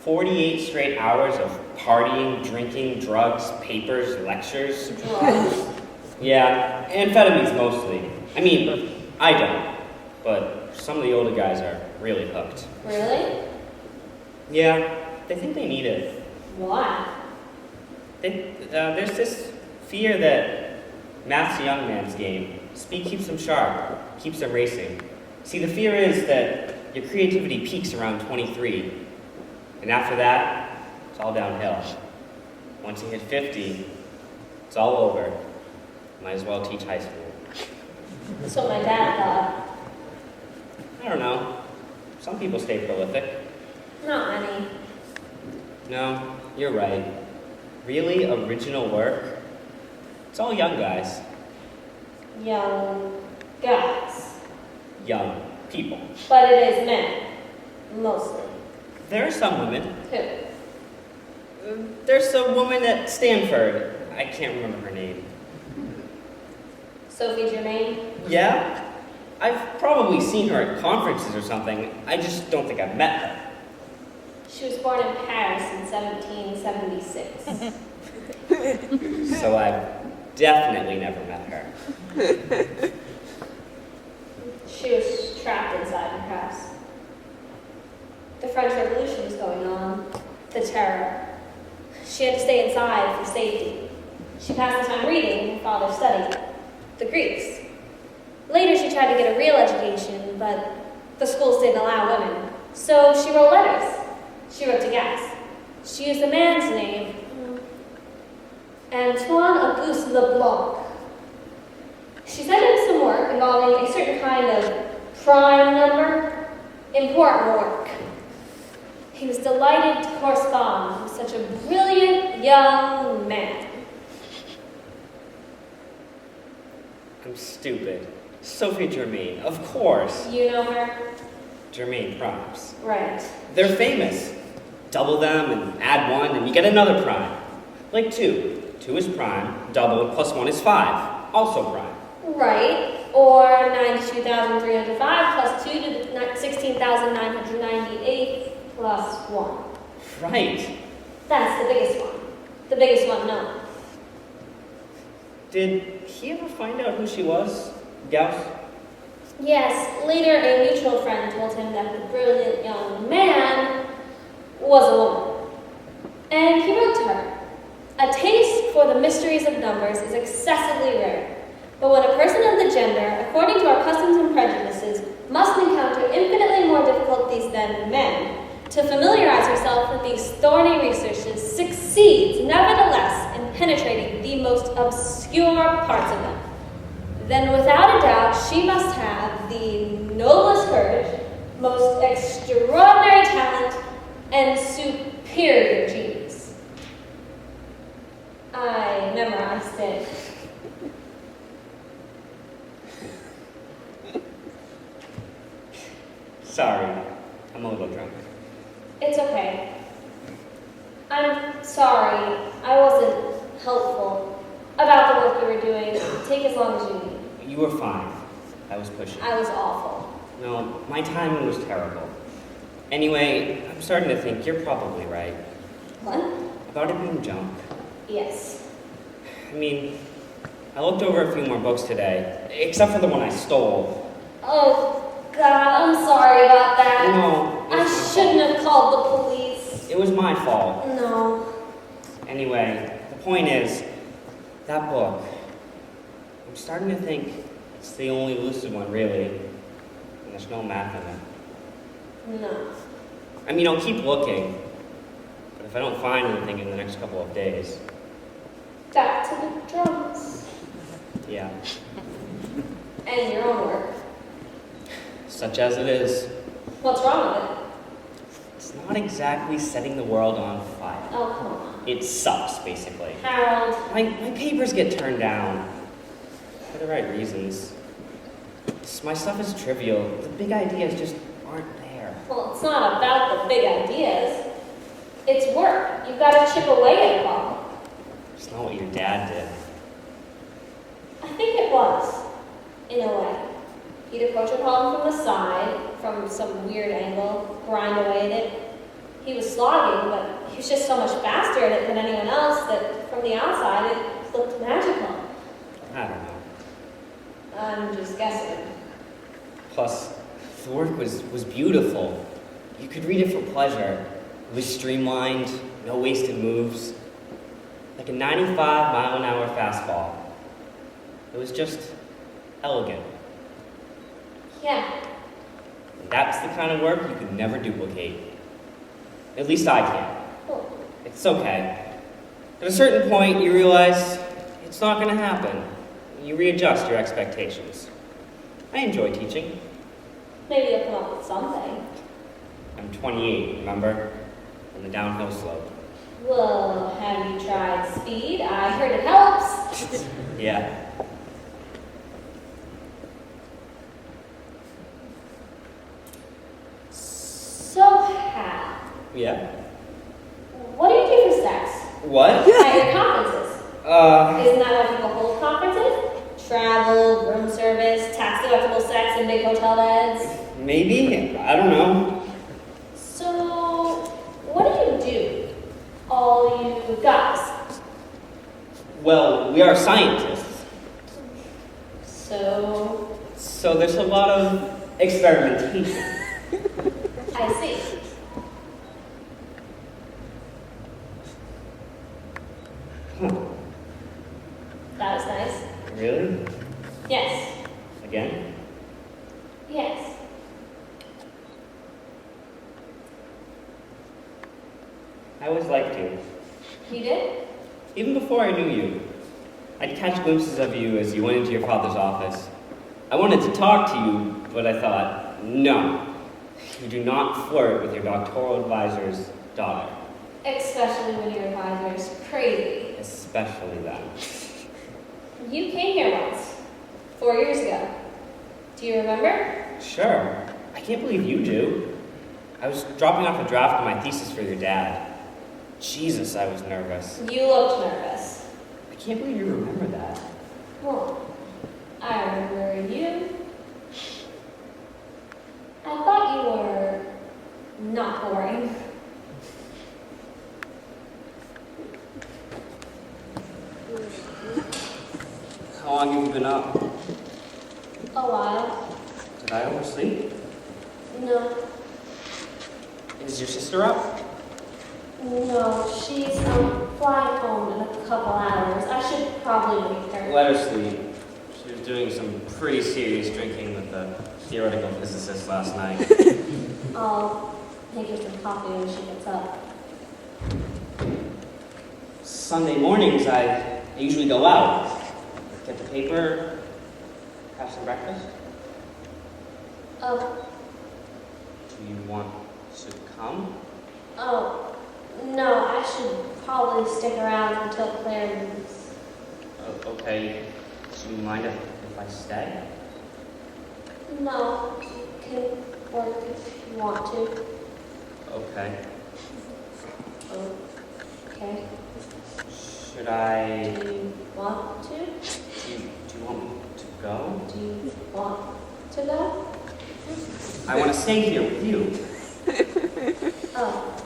48 straight hours of partying, drinking, drugs, papers, lectures. Drugs. Yeah, amphetamines mostly. I mean, I don't, but some of the older guys are really hooked. Really? Yeah, they think they need it. Why? There's this fear that math's a young man's game. Speed keeps them sharp, keeps them racing. See, the fear is that your creativity peaks around 23, and after that, it's all downhill. Once you hit 50, it's all over. Might as well teach high school. That's what my dad thought. I don't know. Some people stay prolific. Not many. No, you're right. Really original work? It's all young guys. Young guys. Young people. But it is men. Mostly. There are some women. Who? There's a woman at Stanford. I can't remember her name. Sophie Germain? Yeah? I've probably seen her at conferences or something. I just don't think I've met her. She was born in Paris in 1776. So I've definitely never met her. She was trapped inside her house. The French Revolution was going on. The terror. She had to stay inside for safety. She passed the time reading her father studied. The Greeks. Later she tried to get a real education, but the schools didn't allow women. So she wrote letters. She wrote to Gas. She used a man's name, Antoine Auguste Leblanc. She sent him some work involving a certain kind of prime number, important work. He was delighted to correspond with such a brilliant young man. I'm stupid. Sophie Germain, of course. You know her? Germain primes. Right. They're famous. Double them and add one and you get another prime. Like 2. 2 is prime, double, plus 1 is 5. Also prime. Right. Or 92,305 plus 2 to 16,998 plus 1. Right. That's the biggest one. The biggest one known. Did he ever find out who she was? Gauss? Yes, later a mutual friend told him that the brilliant young man was a woman. And he wrote to her, "A taste for the mysteries of numbers is excessively rare, but when a person of the gender, according to our customs and prejudices, must encounter infinitely more difficulties than men, to familiarize herself with these thorny researches succeeds, nevertheless, in penetrating the most obscure parts of them. Then without a doubt she must have the noblest courage, most extraordinary talent, and superior genius." I memorized it. Sorry, I'm a little drunk. It's okay. I'm sorry I wasn't helpful about the work we were doing. Take as long as you need. You were fine. I was pushing. I was awful. No, my timing was terrible. Anyway, I'm starting to think you're probably right. What? About it being junk. Yes. I mean, I looked over a few more books today, except for the one I stole. Oh, God, I'm sorry about that. No, it I was my shouldn't fault. have called the police. It was my fault. No. Anyway, the point is, that book, I'm starting to think it's the only lucid one, really. And there's no math in it. No. I mean, I'll keep looking, but if I don't find anything in the next couple of days, Back to the drums. yeah, And your own work. such as it is, What's wrong with it? it's not exactly setting the world on fire. Oh, come on. It sucks, basically. Harold. My papers get turned down for the right reasons. My stuff is trivial. The big ideas just aren't there. Well, it's not about the big ideas. It's work. You've got to chip away at a problem. It's not what your dad did. I think it was, in a way. He'd approach a problem from the side, from some weird angle, grind away at it, he was slogging, but he was just so much faster at it than anyone else that from the outside it looked magical. I don't know. I'm just guessing. Plus, the work was beautiful. You could read it for pleasure. It was streamlined, no wasted moves. Like a 95-mile-an-hour fastball. It was just elegant. Yeah, And that's the kind of work you could never duplicate. At least I can't. cool. It's okay. At a certain point, you realize it's not going to happen. You readjust your expectations. I enjoy teaching. Maybe you'll come up with something. I'm 28, remember? On the downhill slope. Well, have you tried speed? I heard it helps. Yeah. So, Hal, Yeah? what do you do for sex? What? At your conferences? Uh, Isn't that why people hold conferences? Travel, room service, tax-deductible sex in big hotel beds. maybe? I don't know. So, what do you do? All you guys. Well, we are scientists, So, so there's a lot of experimentation. I see. That was nice. Really? Yes. Again? Yes. I always liked you. You did? Even before I knew you. I'd catch glimpses of you as you went into your father's office. I wanted to talk to you, but I thought, no. You do not flirt with your doctoral advisor's daughter. Especially when your advisor is crazy. Especially then. You came here once. 4 years ago. Do you remember? Sure. I can't believe you do. I was dropping off a draft of my thesis for your dad. Jesus, I was nervous. You looked nervous. I can't believe you remember that. Well, I remember you. I thought you were not boring. How long have you been up? A while. Did I oversleep? No. Is your sister up? No, she's flying home in a couple hours. I should probably wake her. Let her sleep. She was doing some pretty serious drinking with the theoretical physicist last night. I'll make her some coffee when she gets up. Sunday mornings, I usually go out, get the paper, have some breakfast. Oh, Do you want to come? oh, no, I should probably stick around until Claire leaves. Okay. Do you mind if I stay? No, you can work if you want to. Okay. Okay. Should I... Do you want to? Do you want me to go? Do you want to go? I want to stay here with you. Oh,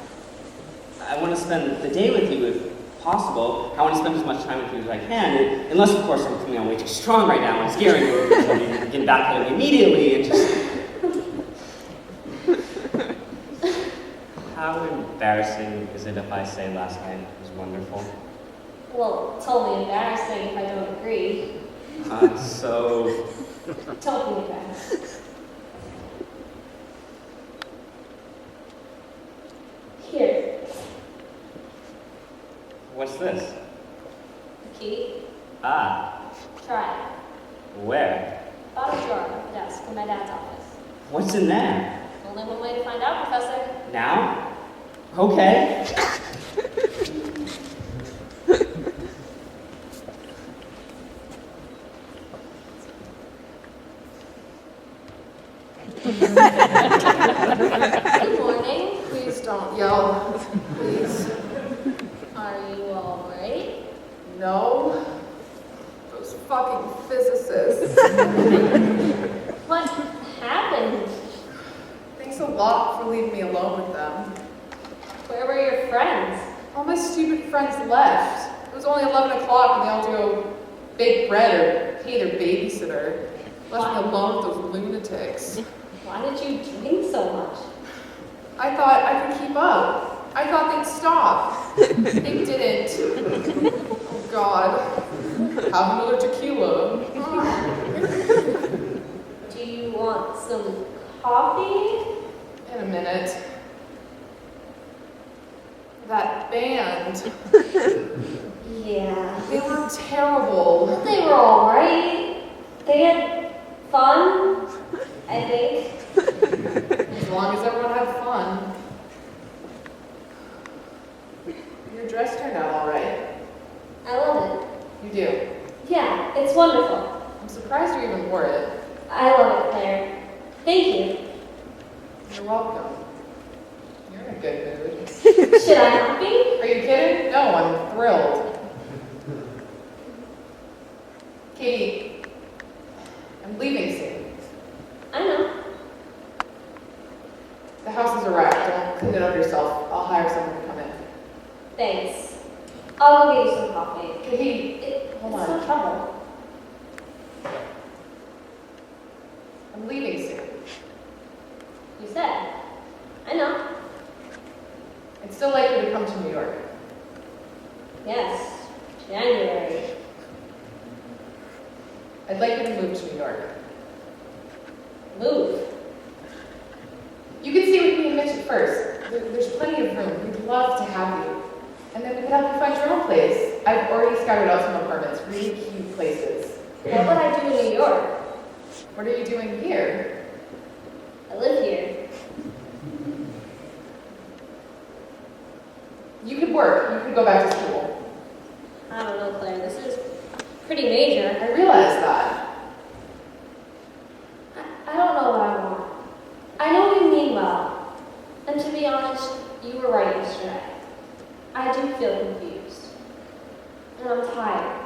I want to spend the day with you if possible. I want to spend as much time with you as I can, unless, of course, I'm coming on way too strong right now and scaring you. So you get back at me immediately and just... How embarrassing is it if I say last night was wonderful? well, it's only embarrassing if I don't agree. So... Don't be embarrassed. Here, What's this? the key. Ah, Try it. where? Bottom drawer of the desk in my dad's office. What's in there? Only one way to find out, Professor. Now? Okay. Good morning. Please don't yell. Please. Are you all right? No. Those fucking physicists. What happened? Thanks a lot for leaving me alone with them. friends? All my stupid friends left. It was only 11 o'clock and they all had to go bake bread or pay their babysitter. Left me alone with those lunatics. Why did you drink so much? I thought I could keep up. I thought they'd stop. They didn't. Oh God. Have another tequila. Do you want some coffee? In a minute. That band. Yeah. They were terrible. They were alright. They had fun, I think. As long as everyone had fun. Your dress turned out all right. I love it. You do. Yeah, it's wonderful. I'm surprised you even wore it. I love it, Claire. Thank you. You're welcome. You're in a good mood. Should I not be? Are you kidding? No, I'm thrilled. Katie, I'm leaving soon. I know. The house is a wreck. Don't clean it up yourself. I'll hire someone to come in. Thanks. I'll go get you some coffee. Katie, hold It's on. no trouble. I'm leaving soon. You said. I know. I'd still like you to come to New York. Yes. January. I'd like you to move to New York. Move. You can stay with me and Mitch at first. There's plenty of room. We'd love to have you. And then we could help you find your own place. I've already scouted out some apartments, really cute places. What would I do in New York? What are you doing here? I live here. You could work. You could go back to school. I don't know, Claire. This is pretty major. I realize that. I don't know what I want. I know you mean well. And to be honest, you were right yesterday. I do feel confused. And I'm tired.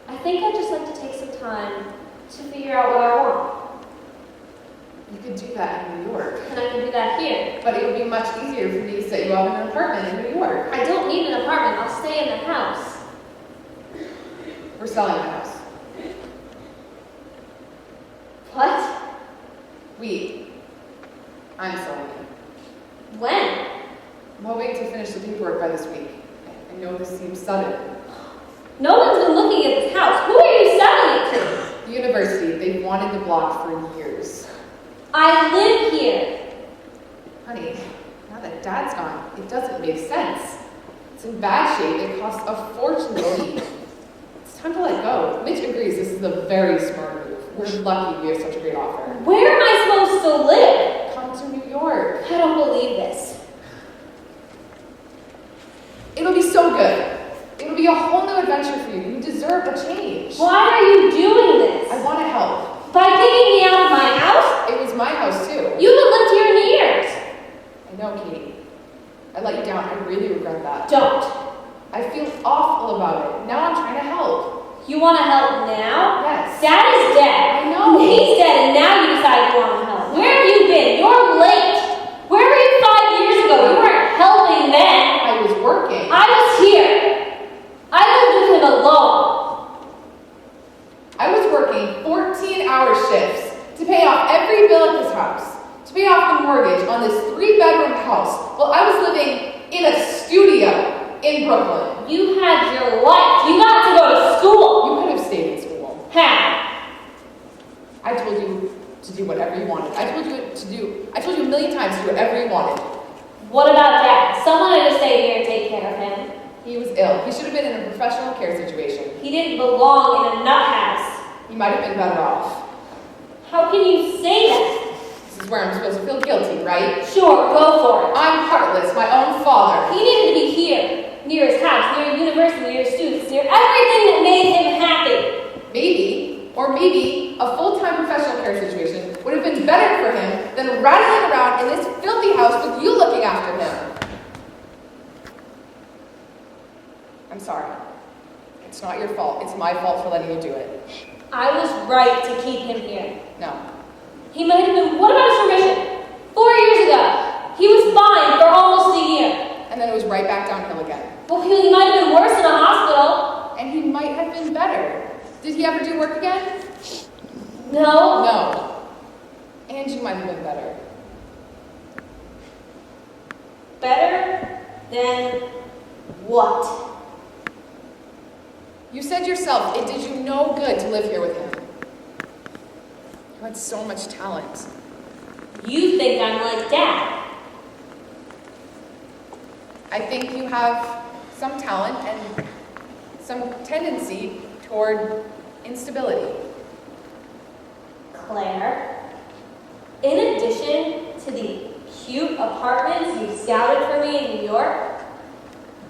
I think I'd just like to take some time to figure out what I want. You could do that in New York. And I can do that here. But it would be much easier for me to set you up in an apartment in New York. I don't need an apartment. I'll stay in the house. We're selling the house. What? I'm selling it. When? I'm hoping to finish the paperwork by this week. I know this seems sudden. No one's been looking at this house. Who are you selling it to? The university, they've wanted the block for years. I live here. Honey, now that Dad's gone, it doesn't make sense. It's in bad shape. It costs a fortune to keep. It's time to let go. Mitch agrees this is a very smart move. We're lucky we have such a great offer. Where am I supposed to live? Come to New York. I don't believe this. It'll be so good. It'll be a whole new adventure for you. You deserve a change. Why are you doing this? I want to help. By kicking me out of my house? It was my house too. You haven't lived here in years. I know, Katie. I let you down. I really regret that. Don't. I feel awful about it. Now I'm trying to help. You want to help now? Yes. Dad is dead. I know. He's dead, and now you decide you want to help. Where have you been? You're late. Where were you 5 years ago? You weren't helping then. I was working. I was here. I lived with him alone. I was working 14-hour shifts to pay off every bill at this house, to pay off the mortgage on this 3-bedroom house while I was living in a studio in Brooklyn. You had your life. You got to go to school. You could have stayed in school. How? I told you to do whatever you wanted. I told you a million times to do whatever you wanted. What about Dad? Someone had to stay here and take care of him. He was ill. He should have been in a professional care situation. He didn't belong in a nut house. He might have been better off. How can you say that? This is where I'm supposed to feel guilty, right? Sure, go for it. I'm heartless, my own father. He needed to be here, near his house, near a university, near his students, near everything that made him happy. Maybe, or maybe, a full-time professional care situation would have been better for him than rattling around in this filthy house with you looking after him. I'm sorry. It's not your fault. It's my fault for letting you do it. I was right to keep him here. No. He might have been, what about his remission? 4 years ago. He was fine for almost a year. And then it was right work again? No. No. And you might have been better. Better than what? You said yourself it did you no good to live here with him. You had so much talent. You think I'm like Dad. I think you have some talent and some tendency toward instability. Claire, in addition to the cute apartments you scouted for me in New York,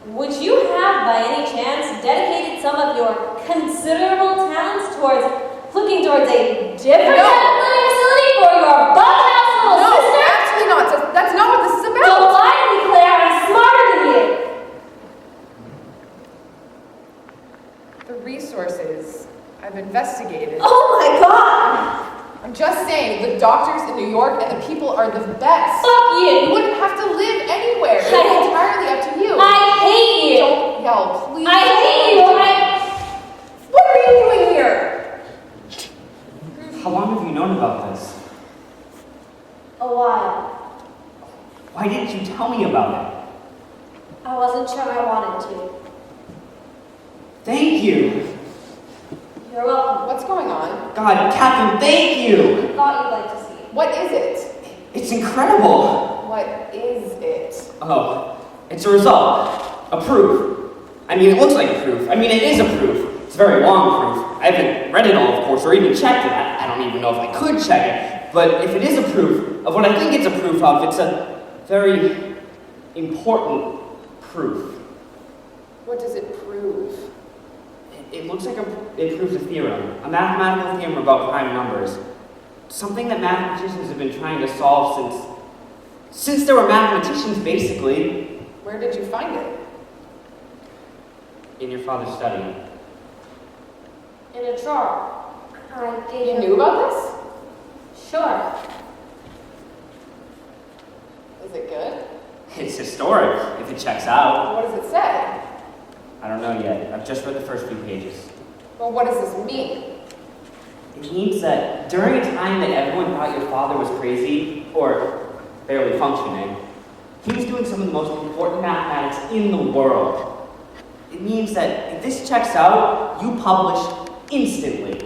would you have by any chance dedicated some of your considerable talents towards looking towards a different No. kind of living facility for your buckhouse little No, sister? absolutely not. That's not what this is Don't about. lie to me, Claire. I'm smarter than you. The resources I've investigated. Oh my God! I'm just saying, the doctors in New York and the people are the best. Fuck You you! wouldn't have to live anywhere. It's entirely up to you. I hate you! Don't yell, please. I hate you! What are you doing here? How long have you known about this? A while. Why didn't you tell me about it? I wasn't sure I wanted to. Thank you! You're welcome. What's going on? God, Captain, thank you! I thought you'd like to see it. What is it? It's incredible! What is it? Oh, it's a result. A proof. I mean, it looks like a proof. I mean, it is a proof. It's a very long proof. I haven't read it all, of course, or even checked it. I don't even know if I could check it. But if it is a proof of what I think it's a proof of, it's a very important proof. What does it prove? It looks like it proves a theorem, a mathematical theorem about prime numbers. Something that mathematicians have been trying to solve since there were mathematicians, basically. Where did you find it? In your father's study. In a drawer. I gave You him- knew about this? Sure. Is it good? It's historic, if it checks out. What does it say? I don't know yet. I've just read the first few pages. Well, what does this mean? It means that during a time that everyone thought your father was crazy, or barely functioning, he was doing some of the most important mathematics in the world. It means that if this checks out, you publish instantly.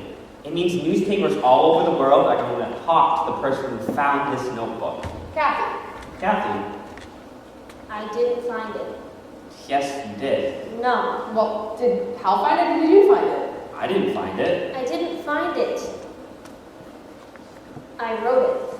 It means newspapers all over the world are going to talk to the person who found this notebook. Kathy. Kathy, I didn't find it. yes, you did. No. Well, did Hal find it or did you find it? I didn't find it. I didn't find it. I wrote it.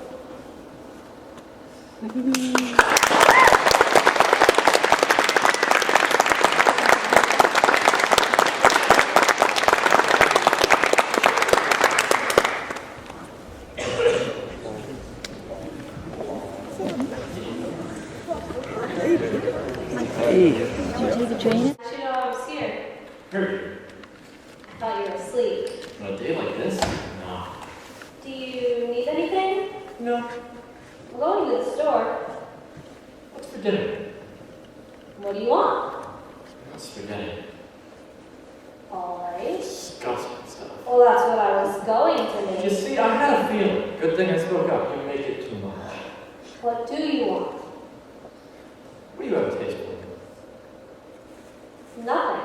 Did you take the train? How'd you know I was here? Heard I thought you were asleep. you. On a day like this? No. Do you need anything? No. I'm going to the store. What's for dinner? What do you want? What's spaghetti? Alright. Disgusting stuff. Well, that's what I was going to You make. see, I had a feeling. Good thing I spoke up. You make it too much. What do you want? What do you have a taste for? Nothing.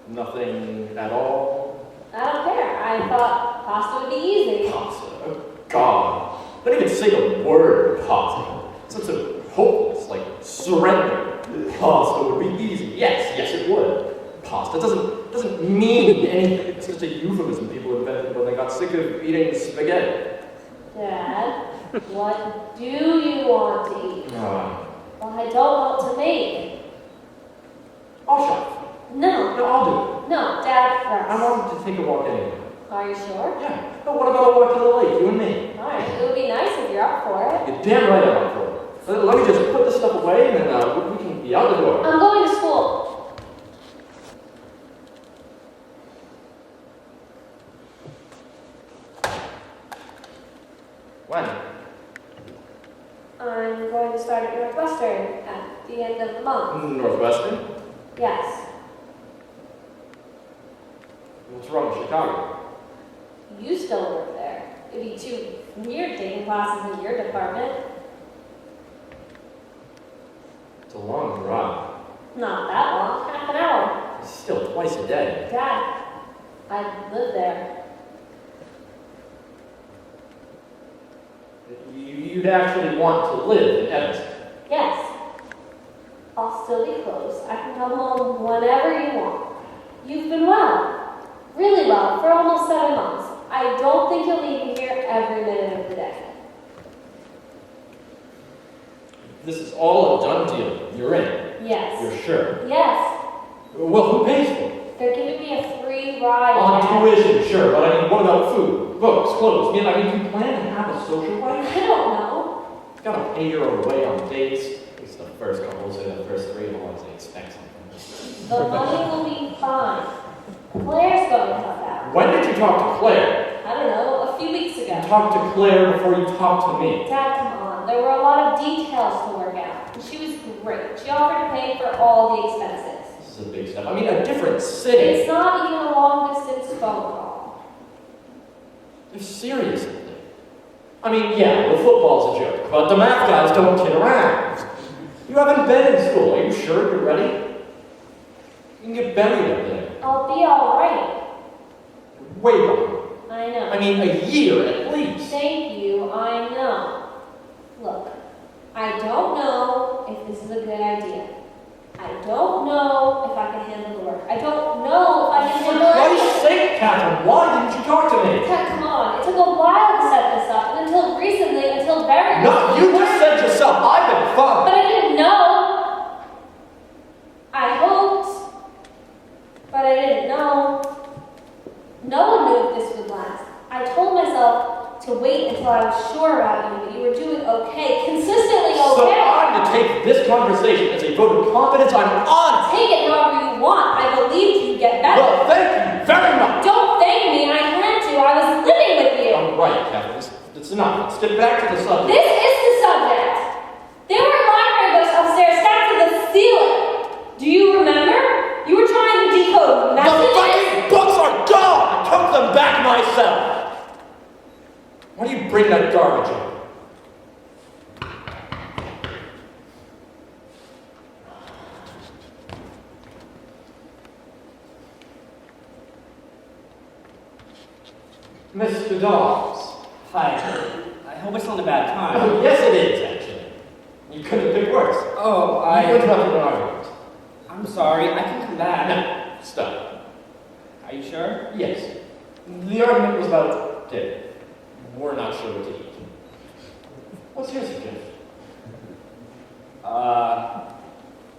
Nothing at all? I don't care. I thought pasta would be easy. Pasta. Oh, God. Don't even say the word pasta. Such a hopeless, like, surrender. Pasta would be easy. Yes, it would. Pasta doesn't mean anything. It's just a euphemism people invented when they got sick of eating spaghetti. Dad, what do you want to eat? Well, I don't know what to make. I'll shop. No. No, I'll do it. No, Dad I first. wanted to take a walk anyway. Are you sure? Yeah. But what about a walk to the lake, you and me? Alright, it would be nice if you're up for it. You're damn right I'm up for it. Let me just put this stuff away and then we can be out the door. I'm going to school. When? I'm going to start at Northwestern at the end of the month. Northwestern? Yes. What's wrong with Chicago? You still work there. It'd be too weird taking classes in your department. It's a long drive. Not that long, half an hour. It's still twice a day. Dad, I live there. You'd actually want to live in Evanston. Yes. I'll still be close. I can come home whenever you want. You've been well. Really well for almost 7 months. I don't think you'll need me here every minute of the day. This is all a done deal. You're in. Yes. You're sure. Yes. Well, who pays for it? They're giving me a free ride. On Dad. tuition, sure, but I mean, what about food, books, clothes? Do you plan to have a social life? I don't know. You gotta pay your own way on dates. At least the first couple, say the first 3 will always expect something. The money will be fine. Claire's going to help out. When did you talk to Claire? I don't know, a few weeks You ago. talked to Claire before you talked to me. Dad, come on. There were a lot of details to work out. And she was great. She offered to pay for all the expenses. This is a big step. I mean, a different city. It's not even a long-distance phone call. Seriously. I mean, yeah, the football's a joke, but the math guys don't kid around. You haven't been in school. Are you sure you're ready? You can get buried up there. I'll be all right. Way behind. I know. I mean, a year at least. Thank you, I know. Look, I don't know if this is a good idea. I don't know if I can handle the work. I don't know if I can For handle Christ's it. sake, Catherine, why didn't you talk to me? Ted, come on. It took a while to set this up, and until recently, until very No, recently. you just said yourself, I've been fun. But I didn't know. I hoped, but I didn't know. No one knew if this would last. I told myself to wait until I was sure about you, that you were doing okay, consistently So okay. I'm to take this conversation as a vote of confidence. I'm honest. Take it however you want. I believed you'd get better. Well, thank you very much. Don't thank me. I had to. I was living with you. I'm right, Catherine. It's enough. Let's get back to the subject. This is the subject. There were library books upstairs stacked to the ceiling. Do you remember? You were trying to decode The messages. fucking books are gone! I took them back myself! Why do you bring that garbage up? Mr. Dawes. Hi. I hope it's not a bad time. Oh, yes it is, actually. You could have picked worse. Oh, You interrupted an argument. I'm sorry. I can come back. No, stop. Are you sure? Yes. The argument was about dinner. We're not sure what to eat. What's your suggestion?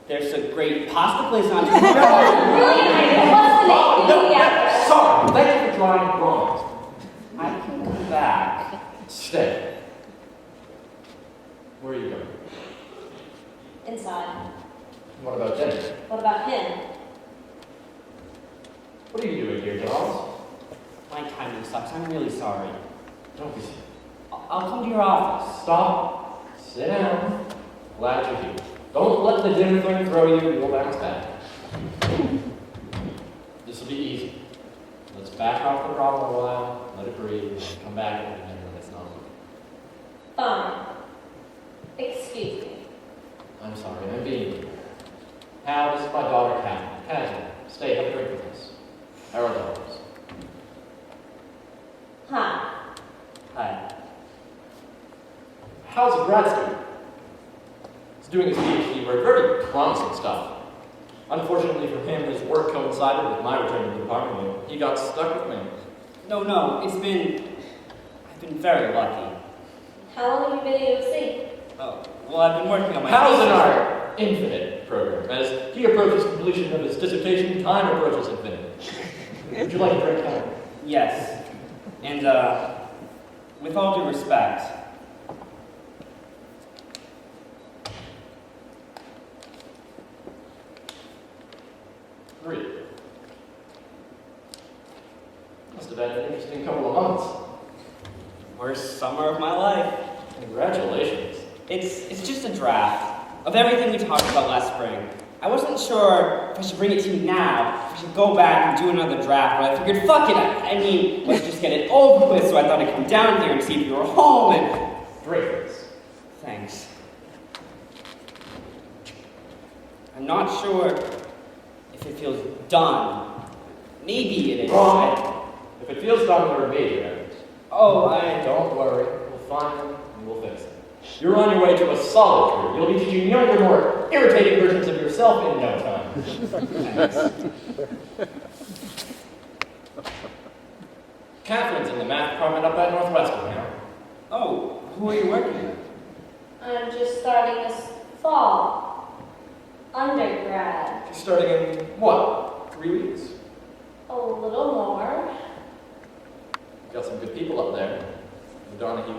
There's a great pasta place on Really nice. What's the name? No, Yeah. sorry. Thank you for trying to promise. I can come back. Stay. Where are you going? Inside. What about dinner? What about him? What are you doing here, Dawes? My timing sucks. I'm really sorry. Don't be silly. I'll come to your office. Stop. Sit down. Glad you're here. Don't let the dinner thing throw you. You'll bounce back. This will be easy. Let's back off the problem a while, let it breathe, and come back at the dinner when it's not over. Fine. Excuse me. I'm sorry, I'm being rude. Hal, this is my daughter, Catherine. Catherine, stay, have a drink with us. How are daughters? Hi. Hi. How's a grad student? He's doing his PhD work, very promising stuff. Unfortunately for him, his work coincided with my return to the department, and he got stuck with me. No, I've been very lucky. How long have you been at UC? Oh, well, I've been working on my Hal's in thesis. our infinite program. As he approaches completion of his dissertation, time approaches infinity. Would you like a drink, Hal? Yes. And, with all due respect, Three. Must have been an interesting couple of months. worst summer of my life. Congratulations. It's just a draft of everything we talked about last spring. I wasn't sure if I should bring it to you now, if I should go back and do another draft, but I figured, fuck it, I mean, let's just get it over with, so I thought I'd come down here and see if you were home, and... Drink this. Thanks. I'm not sure if it feels done. Maybe it is. Wrong. If it feels done, there are major errors. Oh, I... Don't worry. We'll find them and we'll fix them. You're on your way to a solid career. You'll be teaching younger, more irritating versions of yourself in no time. Thanks. Catherine's in the math department up at Northwestern now. Oh, who are you working with? I'm just starting this fall. Undergrad. She's starting in, what, 3 weeks? A little more. Got some good people up there. Donahue,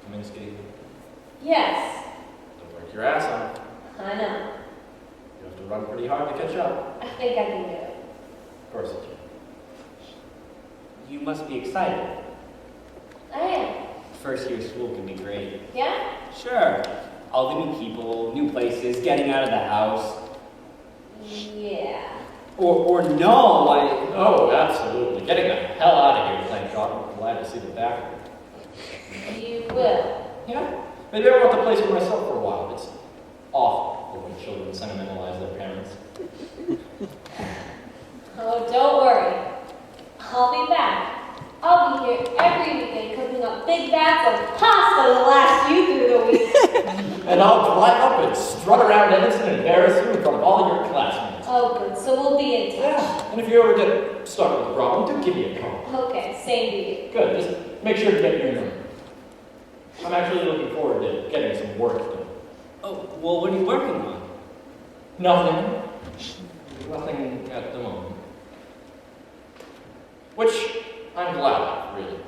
Kaminsky. Yes, Don't work your ass off. I know. You have to run pretty hard to catch up. I think I can do it. Of course you do. You must be excited. I am. First year of school can be great. Yeah? Sure. All the new people, new places, getting out of the house. Yeah. Or no, Oh, absolutely. Getting the hell out of here, thank God. I'm glad to see the back. You will. Yeah. Maybe I want the place for myself for a while. It's awful when children sentimentalize their parents. Oh, don't worry. I'll be back. I'll be here every weekend cooking up big vats of pasta to last you through the week. And I'll drive up and strut around Evanston and embarrass you in front of all your classmates. Oh, good. So we'll be in touch. Yeah. And if you ever get stuck with a problem, do give me a call. Okay, same to you. Good. Just make sure to get your number. I'm actually looking forward to getting some work done. Oh, well, what are you working on? Nothing. Nothing at the moment. Which I'm glad of, really.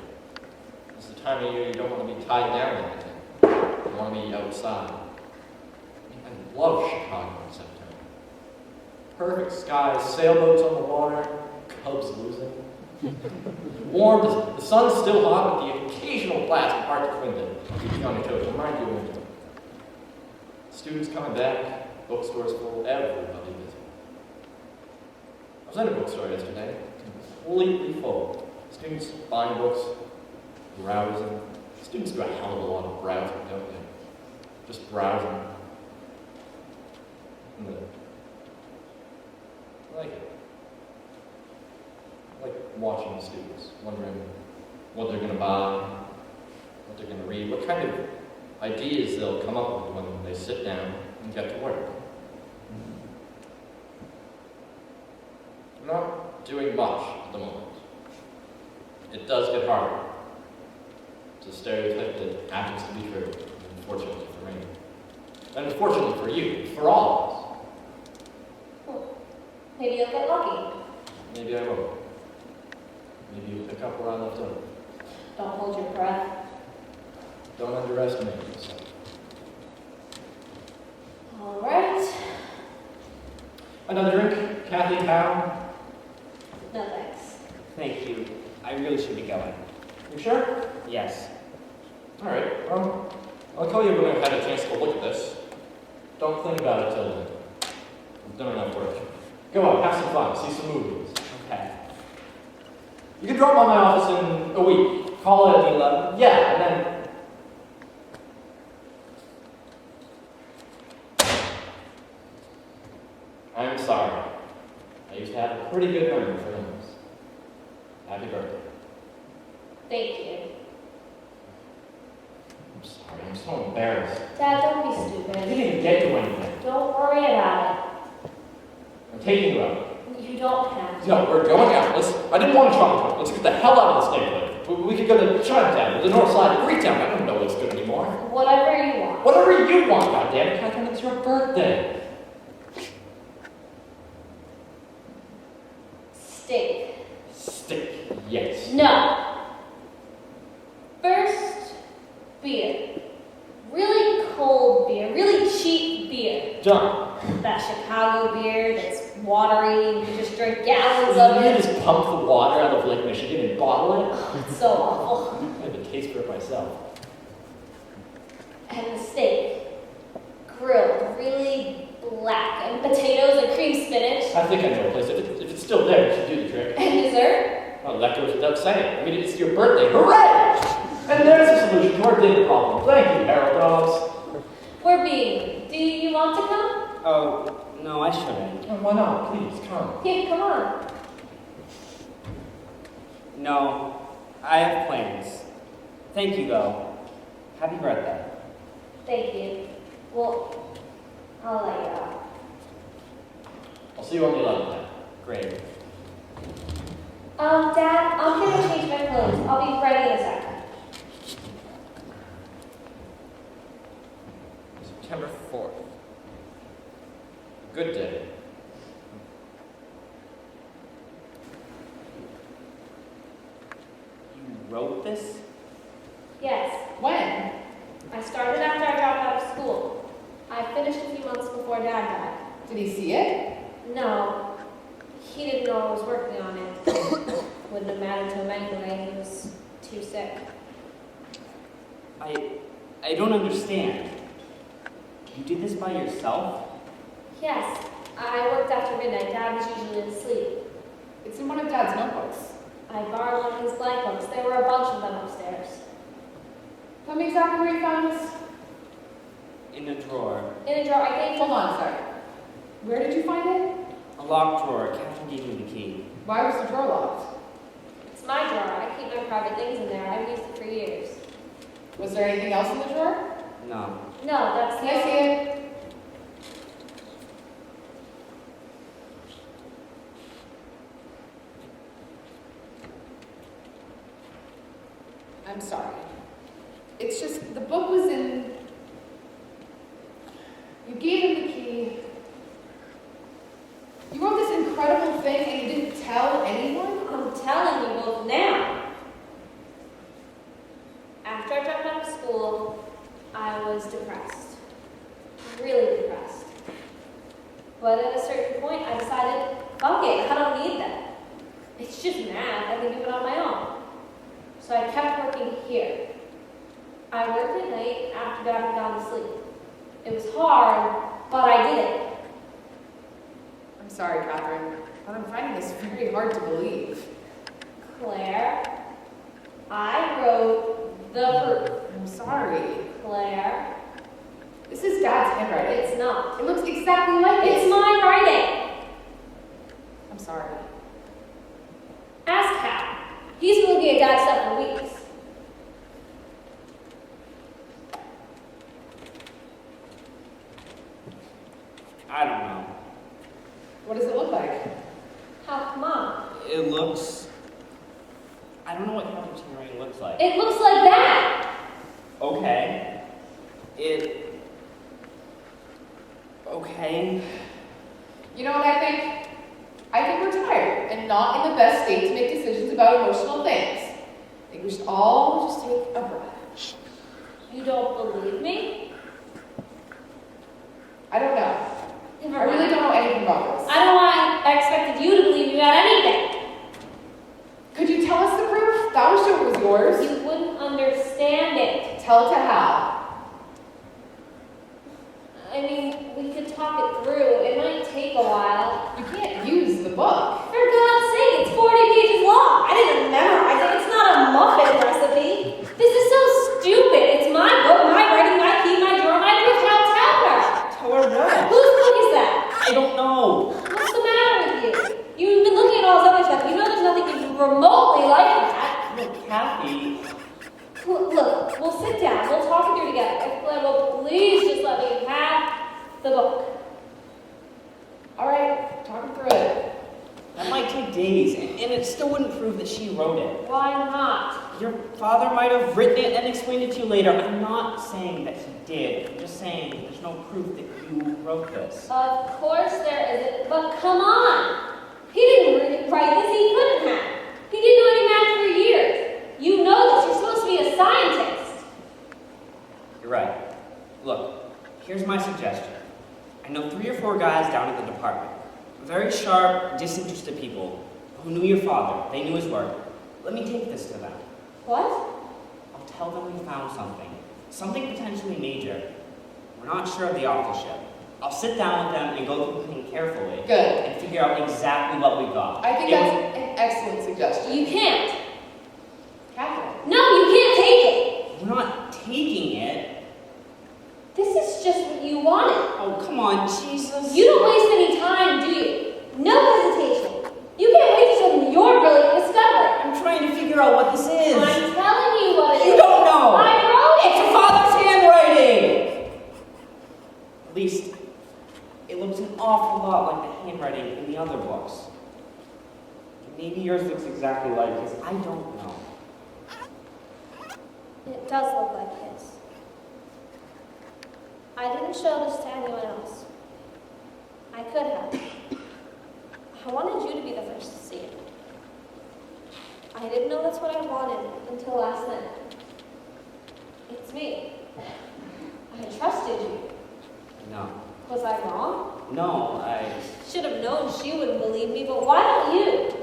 It's the time of year you don't want to be tied down to anything. You want to be outside. I love Chicago in September. Perfect skies, sailboats on the water, Cubs losing. Warm, the sun's still hot with the occasional blast of Art Quinton. Keep you on your toes, remind you of winter. Students coming back, bookstores full, everybody busy. I was in a bookstore yesterday, completely full. Students buying books, browsing. Students do a hell of a lot of browsing, don't they? Just browsing. And I like it. I like watching the students, wondering what they're going to buy, what they're going to read, what kind of ideas they'll come up with when they sit down and get to work. I'm not doing much at the moment. It does get harder. It's a stereotype that happens to be true, unfortunately for me. And unfortunately for you, for all of us. Maybe you'll get lucky. Maybe I will. Maybe you'll pick up where I left off. Don't hold your breath. Don't underestimate yourself. All right. Another drink, Kathy Cow? No thanks. Thank you. I really should be going. You sure? Yes. All right. I'll call you when I've had a chance to look at this. Don't think about it till then. I've done enough work. Go out, have some fun, see some movies. Okay. You can drop by my office in a week. Call it at 11. Yeah, and then... I'm sorry. I used to have a pretty good memory for names. Happy birthday. Thank you. I'm sorry, I'm so embarrassed. Dad, don't be I stupid. didn't even get you anything. Don't worry about I'm taking you out. it. You don't have to. No, we're going out. I didn't want to trouble. Let's get the hell out of this neighborhood. We could go to Chinatown, the north side of Greektown. I don't know what's good anymore. Whatever you want. Whatever you want, goddammit, Catherine, it's your birthday. Steak. Steak, yes. No. First, beer. Really cold beer. Really cheap beer. Done. That Chicago beer that's watery, you just drink gallons of You it. just pump the water out of Lake Michigan and bottle it. It's so awful. I have a taste for it myself. And the steak. Grilled, really black. And potatoes spinach. I think I know a place. If it's still there, it should do the trick. And dessert. Well, that goes without saying. I mean, it's your birthday. Hooray! And there's a solution to our dinner problem. Thank you, Harold Dobbs. We're being. Do you want to come? Oh, no, I shouldn't. Oh, why not? Please, come. Yeah, come on. No, I have plans. Thank you, though. Happy birthday. Thank you. Well, I'll let you out. I'll see you on the 11th then. Great. Dad, I'm here to change my clothes. I'll be ready in a second. September 4th. Good day. You wrote this? Yes, When? I started after I dropped out of school. I finished a few months before Dad died. Did he see it? No, he didn't know I was working on it. Wouldn't have mattered to him anyway. He was too sick. I don't understand. You did this by yourself? Yes, I worked after midnight. Dad was usually asleep. It's in one of Dad's notebooks. I borrowed one of his blank books. There were a bunch of them upstairs. Tell me exactly where you found this. In a drawer. In a drawer, I gave Hold on, sorry. Where did you find it? A locked drawer. Catherine gave me the key. Why was the drawer locked? It's my drawer. I keep my private things in there. I've used it for years. Was there anything else in the drawer? No. No, that's Can I see it? I'm sorry. It's just, the book was in... You gave him the key. You wrote this incredible thing and you didn't tell anyone? I'm telling you both now. After I dropped out of school, I was depressed. Really depressed. But at a certain point, I decided, fuck it, I don't need that. It's just math, I can do it on my own. So I kept working here. I worked at night after Dad had gone to sleep. It was hard, but I did it. I'm sorry, Catherine, but I'm finding this very hard to believe. Claire, I wrote the proof. I'm sorry. Claire, This is Dad's handwriting. it's not. It looks exactly like It's it. my writing. I'm sorry. Ask Hal. He's been looking at Dad's stuff for weeks. I don't know. What does it look like? Hal, come on. It looks... I don't know what Catherine's handwriting looks like. It looks like that. Okay. Okay. You know what I think? I think we're tired and not in the best state to make decisions about emotional things. I think we should all just take a breath. You don't believe me? I don't know. Never I really mind. don't know anything about this. I don't want I expected you to believe me about anything. Could you tell us the proof? That would show it was yours. You wouldn't understand it. Tell it to Hal. I mean, we could talk it through. It might take a while. You can't use the book. For God's sake, it's 40 pages long. I didn't memorize it. It's not a muffin recipe. This is so stupid. It's my book, my writing, my key, my drawer, my proof. How tell her? Tell her what? Whose book is that? I don't know. What's the matter with you? You've been looking at all this other stuff. You know there's nothing even remotely like that. Look, Kathy. Look, we'll sit down. We'll talk it through together. If Glenn will please just let me have the book. All right, talk him through it. That might take days, and it still wouldn't prove that she wrote it. Why not? Your father might have written it and explained it to you later. I'm not saying that he did. I'm just saying there's no proof that you wrote this. Of course there isn't, but come on. He didn't write this. He couldn't have. He didn't know any math for years. You know this. You're supposed to be a scientist. You're right. Look, here's my suggestion. I know 3 or 4 guys down at the department. Very sharp, disinterested people who knew your father. They knew his work. Let me take this to them. What? I'll tell them we found something. Something potentially major. We're not sure of the authorship. I'll sit down with them and go through the thing carefully. Good. And figure out exactly what we got. I think It that's was- an excellent suggestion. You can't. Catherine. No, you can't take it. We're not taking it. This is just what you wanted. Oh, come on, Jesus. You don't waste any time, do you? No hesitation. You can't wait to show them your brilliant discovery. I'm trying to figure out what this is. I'm telling you what it is. You don't know. I wrote It's it. your father's handwriting. At least, it looks an awful lot like the handwriting in the other books. Maybe yours looks exactly like his. I don't know. It does look like his. I didn't show this to anyone else. I could have. I wanted you to be the first to see it. I didn't know that's what I wanted until last night. It's me. I trusted you. No. Was I wrong? No, Should have known she wouldn't believe me, but why don't you?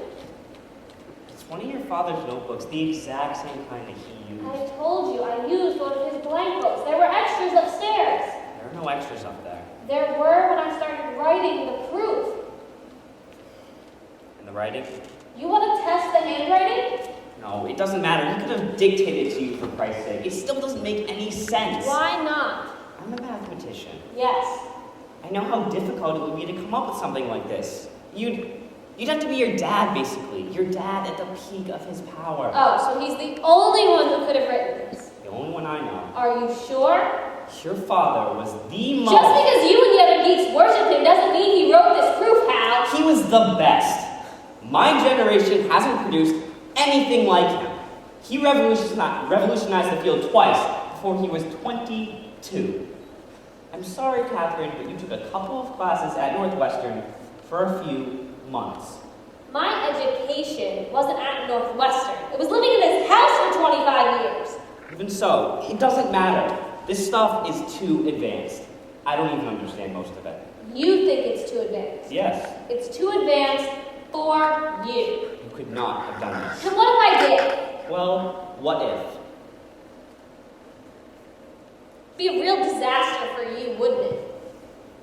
It's one of your father's notebooks, the exact same kind that he used. I told you I used one of his blank books. There were extras upstairs. There are no extras up there. There were when I started writing the proof. And the writing? You want to test the handwriting? No, it doesn't matter. He could have dictated to you for Christ's sake. It still doesn't make any sense. Why not? I'm a mathematician. Yes. I know how difficult it would be to come up with something like this. You'd have to be your dad, basically. Your dad at the peak of his power. Oh, so he's the only one who could have written this. The only one I know. Are you sure? Your father was the most... Just because you and the other geeks worship him doesn't mean he wrote this proof, Hal. He was the best. My generation hasn't produced anything like him. He revolutionized the field twice before he was 22. I'm sorry, Catherine, but you took a couple of classes at Northwestern for a few months. My education wasn't at Northwestern. It was living in this house for 25 years. Even so, it doesn't matter. This stuff is too advanced. I don't even understand most of it. You think it's too advanced. Yes, It's too advanced for you. you could not have done this. And what if I did? Well, what if? Be a real disaster for you, wouldn't it?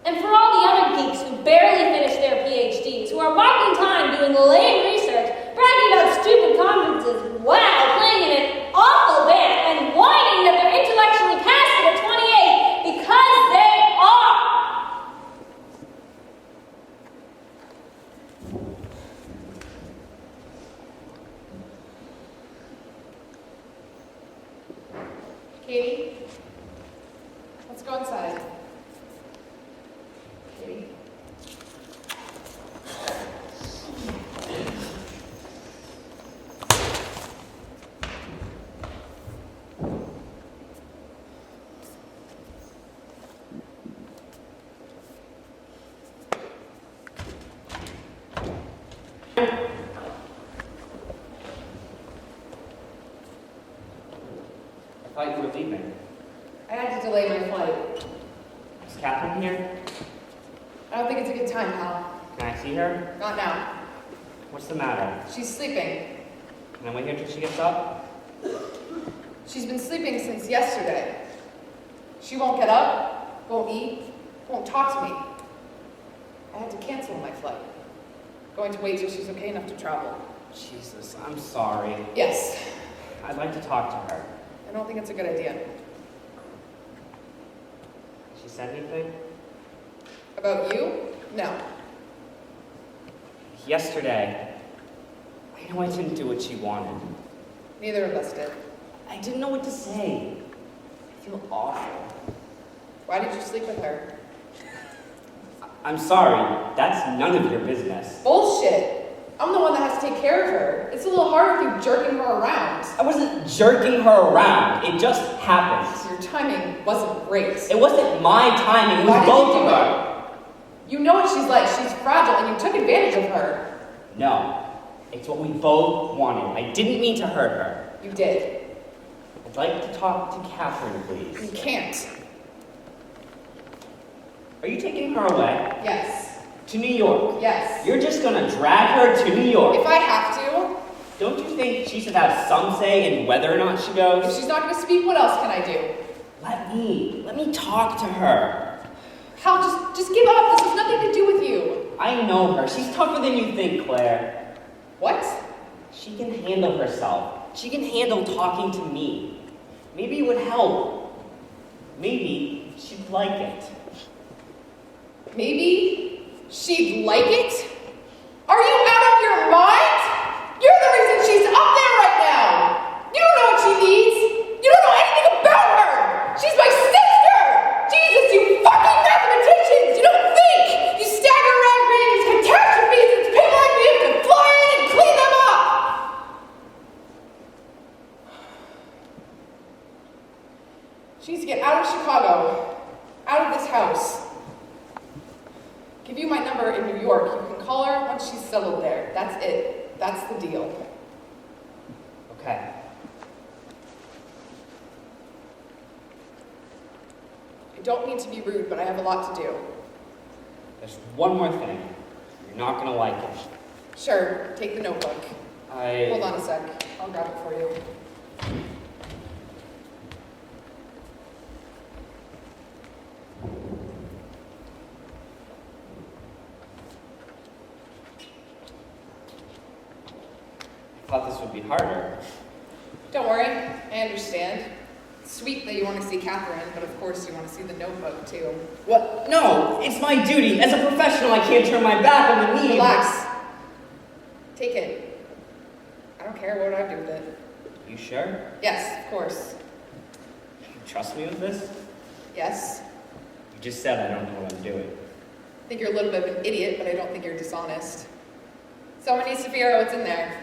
And for all the other geeks who barely finished their PhDs, who are marking time doing lame research, bragging about stupid conferences, wow, playing in an awful band, and whining that they're intellectually passive at 28 because they are. Katie, let's go inside. Katie. I thought you were leaving. I had to delay my flight. Is Catherine here? I don't think it's a good time, Hal. Can I see her? Not now. What's the matter? She's sleeping. Can I wait here till she gets up? She's been sleeping since yesterday. She won't get up, won't eat, won't talk to me. I had to cancel my flight. Going to wait till she's okay enough to travel. Jesus, I'm sorry. Yes, I'd like to talk to her. I don't think it's a good idea. She said anything? About you? No. Yesterday, I know I didn't do what she wanted. Neither of us did. I didn't know what to say. I feel awful. Why did you sleep with her? I'm sorry, that's none of your business. Bullshit! I'm the one that has to take care of her. It's a little hard with you jerking her around. I wasn't jerking her around. It just happened. Your timing wasn't great. It wasn't my timing. It Why was did you both do of them. You know what she's like. She's fragile, and you took advantage of her. No, it's what we both wanted. I didn't mean to hurt her. You did. I'd like to talk to Catherine, please. You can't. Are you taking her away? Yes. To New York? Yes. You're just gonna drag her to New York? If I have to. Don't you think she should have some say in whether or not she If goes? she's not going to speak, what else can I do? Let me talk to her. Hal, just give up. This has nothing to do with you. I I know her. She's tougher than you think, Claire. What? She can handle herself. She can handle talking to me. Maybe it would help. Maybe she'd like it. Maybe she'd like it? Are you out of your mind? You're the reason she's up there right now. You don't know what she needs. You don't know anything about her. She's my sister. Jesus, you fucking mathematicians. You don't think. You stagger around creating these catastrophes and people like me have to fly in and clean them up. She needs to get out of Chicago. Out of this house. Give you my number in New York. You can call her once she's settled there. That's it. That's the deal. Okay. I don't mean to be rude, but I have a lot to do. There's one more thing. You're not gonna like it. Sure, take the notebook. Hold I... on a sec. I'll grab it for you. thought this would be harder. Don't worry, I understand. It's sweet that you want to see Catherine, but of course you want to see the notebook too. What? No, it's my duty. As a professional, I can't turn my back on the need. Relax. Take it. I don't care what I do with it. You sure? Yes, of course. You trust me with this? Yes. You just said I don't know what I'm doing. I think you're a little bit of an idiot, but I don't think you're dishonest. Someone needs to figure out what's in there.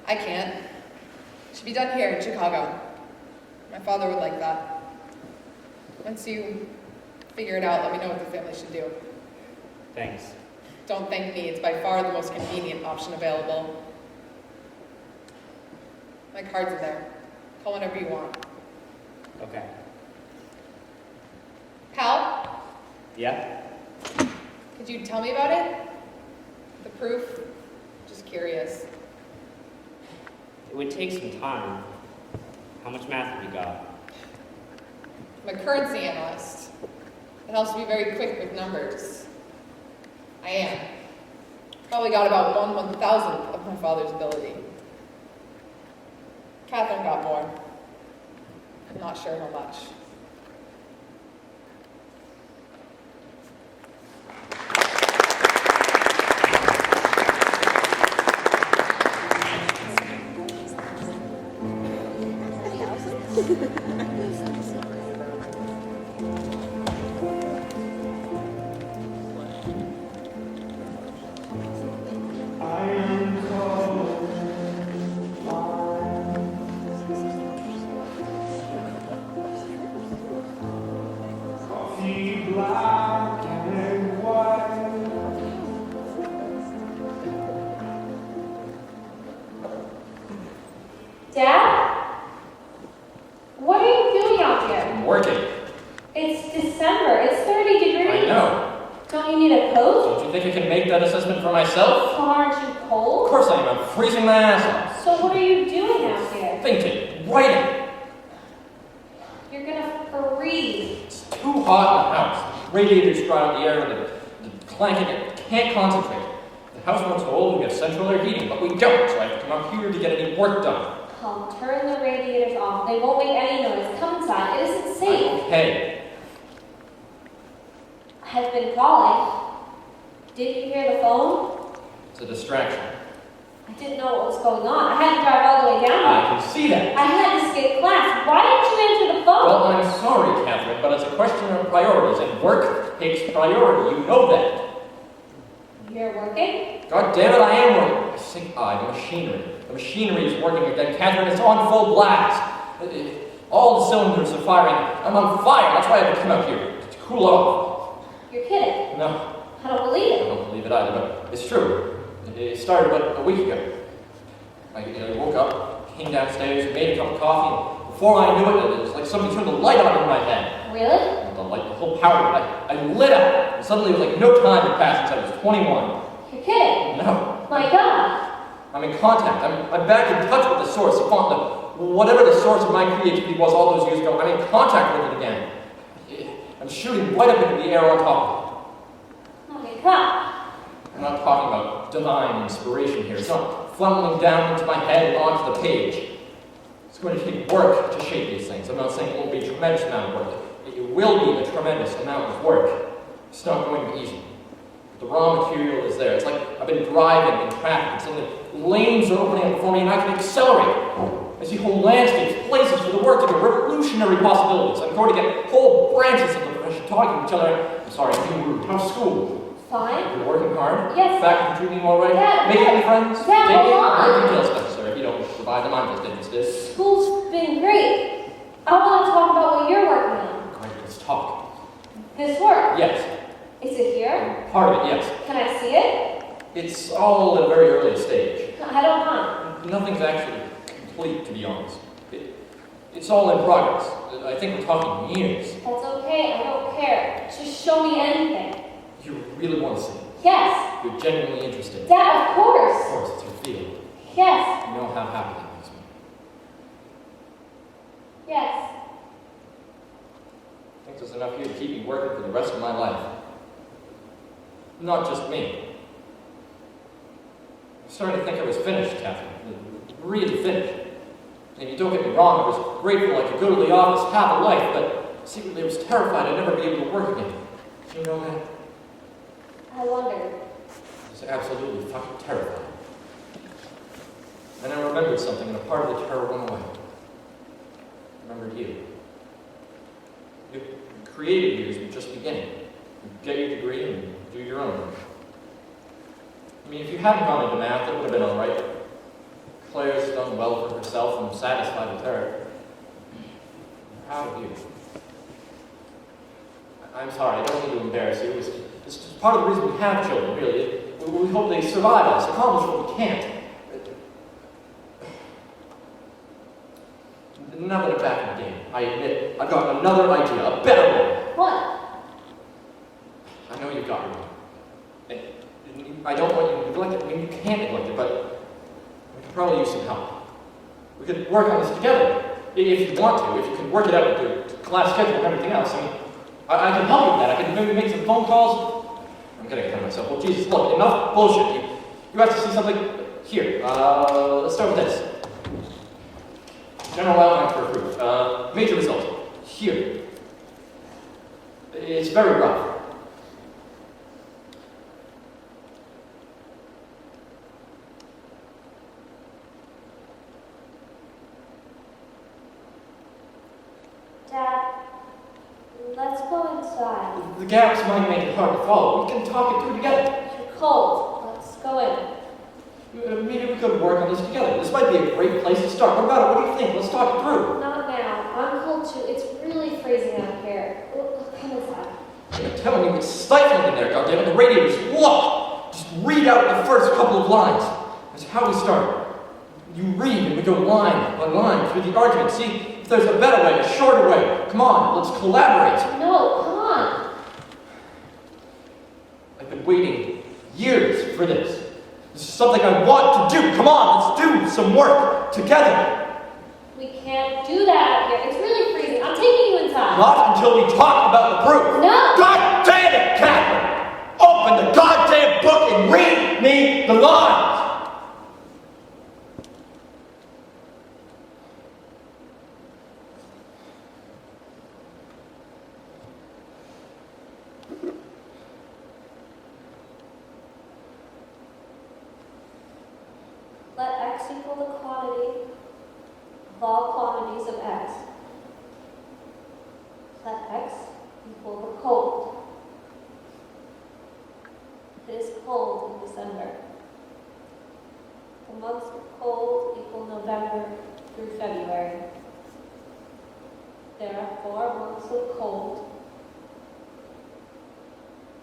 I can't. It should be done here in Chicago. My father would like that. Once you figure it out, let me know what the family should do. Thanks. Don't thank me, it's by far the most convenient option available. My card's in there. Call whenever you want. Okay. Pal, Yeah? could you tell me about it? The proof? Just curious. It would take some time. How much math have you got? I'm a currency analyst. It helps me very quick with numbers. I am. Probably got about 1/1000th of my father's ability. Catherine got more. I'm not sure how much. Dad? What are you doing out here? I'm working. It's December. It's 30 degrees. I know. Don't you need a coat? Don't you think I can make that assessment for myself? Oh, aren't you Of cold? course I am. I'm freezing my ass off. So what are you doing out here? Thinking, writing. You're gonna freeze. It's too hot in the house. Radiators dry out the air and the clanking. I can't concentrate. The house runs so old we have central air heating, but we don't, so I have to come out here to get any work done. I'll turn the radiators off. They won't make any noise. Come inside. It isn't safe. Hey, I've been calling. Did you hear the phone? it's a distraction. I didn't know what was going on. I had to drive all the way down I here. can see that. I had to skip class. Why didn't you answer the phone? Well, I'm sorry, Catherine, but it's a question of priorities, and work takes priority. You know that. You're working? God damn it, I am working. I say the machinery. The machinery is working again, Catherine. It's on full blast. All the cylinders are firing. I'm on fire. That's why I had to come out here to cool off. You're kidding. No, I don't believe I it. don't believe it either, but it's true. It started about a week ago. I woke up, came downstairs, made a cup of coffee, and before I knew it, it was like somebody turned the light on in my head. Really? The light, the whole power, I lit up, and suddenly it was like no time had passed since I was 21. You're kidding. No, My God. I'm in contact. I'm back in touch with the source, whatever the source of my creativity was all those years ago. I'm in contact with it again. I'm shooting right up into the air on top of it. Okay, come. I'm not talking about divine inspiration here. It's not funneling down into my head and onto the page. It's going to take work to shape these things. I'm not saying it won't be a tremendous amount of work. It will be a tremendous amount of work. It's not going to be easy. But the raw material is there. It's like I've been driving in traffic. Suddenly lanes are opening up before me and I can accelerate. I see whole landscapes, places for the work to do, revolutionary possibilities. I'm going to get whole branches of the profession talking to each other. I'm sorry, I'm being rude. How's school? Fine. You're working hard? Yes. Faculty treating you all right? Yeah. Making any friends? Yeah, Dating? hold on. No details necessary. If you don't provide them, I'm just interested. School's been great. I want to talk about what you're working on. Great, let's talk. This work. Yes. Is it here? Part of it, yes. Can I see it? It's all at a very early stage. I don't mind. Nothing's actually complete, to be honest. It's all in progress. I think we're talking years. That's okay. I don't care. Just show me anything. You really want to see. Yes. You're genuinely interested. Dad, of Of course. course, it's your field. Yes. You know how happy that makes me. Yes. I think there's enough here to keep me working for the rest of my life. Not just me. I'm starting to think I was finished, Catherine. Really finished. And you don't get me wrong, I was grateful I could go to the office, have a life, but secretly I was terrified I'd never be able to work again. Do you know that? I wonder. I was absolutely fucking terrified. And I remembered something, and a part of the terror went away. I remembered you. Your creative years were just beginning. You get your degree and do your own. I mean, if you hadn't gone into math, it would have been all right. Claire's done well for herself. I'm satisfied with her. I'm proud of you. I'm sorry, I don't mean to embarrass you. It's just part of the reason we have children, really. We hope they survive us, accomplish what we can't. Now that I'm back in the game, I admit I've got another idea, a better one. What? I know you've got your one. I don't want you to neglect it. I mean, you can't neglect it, but we could probably use some help. We could work on this together, if you want to. If you can work it out with the class schedule and everything else. I mean, I can help you with that. I can maybe make some phone calls. I'm getting ahead of myself. Well, Jesus, look, enough bullshit. You have to see something here. Let's start with this. General outline for proof. Major result. Here. It's very rough. Dad, let's go inside. The gaps might make it hard to follow. We can talk it through together. You're cold. Let's go in. Maybe we could work on this together. This might be a great place to start. What about it? What do you think? Let's talk it through. Not now. I'm cold too. It's really freezing out here. Come inside. I'm telling you, it's stifling in there, goddammit. The radiator's locked. Just read out the first couple of lines. That's how we start. You read and we go line by line through the argument. See if there's a better way, a shorter way. Come on, let's collaborate. No, come on. I've been waiting years for this. This is something I want to do. Come on, let's do some work together. We can't do that out here. It's really freezing. I'm taking you inside. Not until we talk about the proof. No. God damn it, Catherine! Open the goddamn book and read me the lines! Let x equal the quantity of all quantities of x. Let x equal the cold. It is cold in December. The months of cold equal November through February. There are 4 months of cold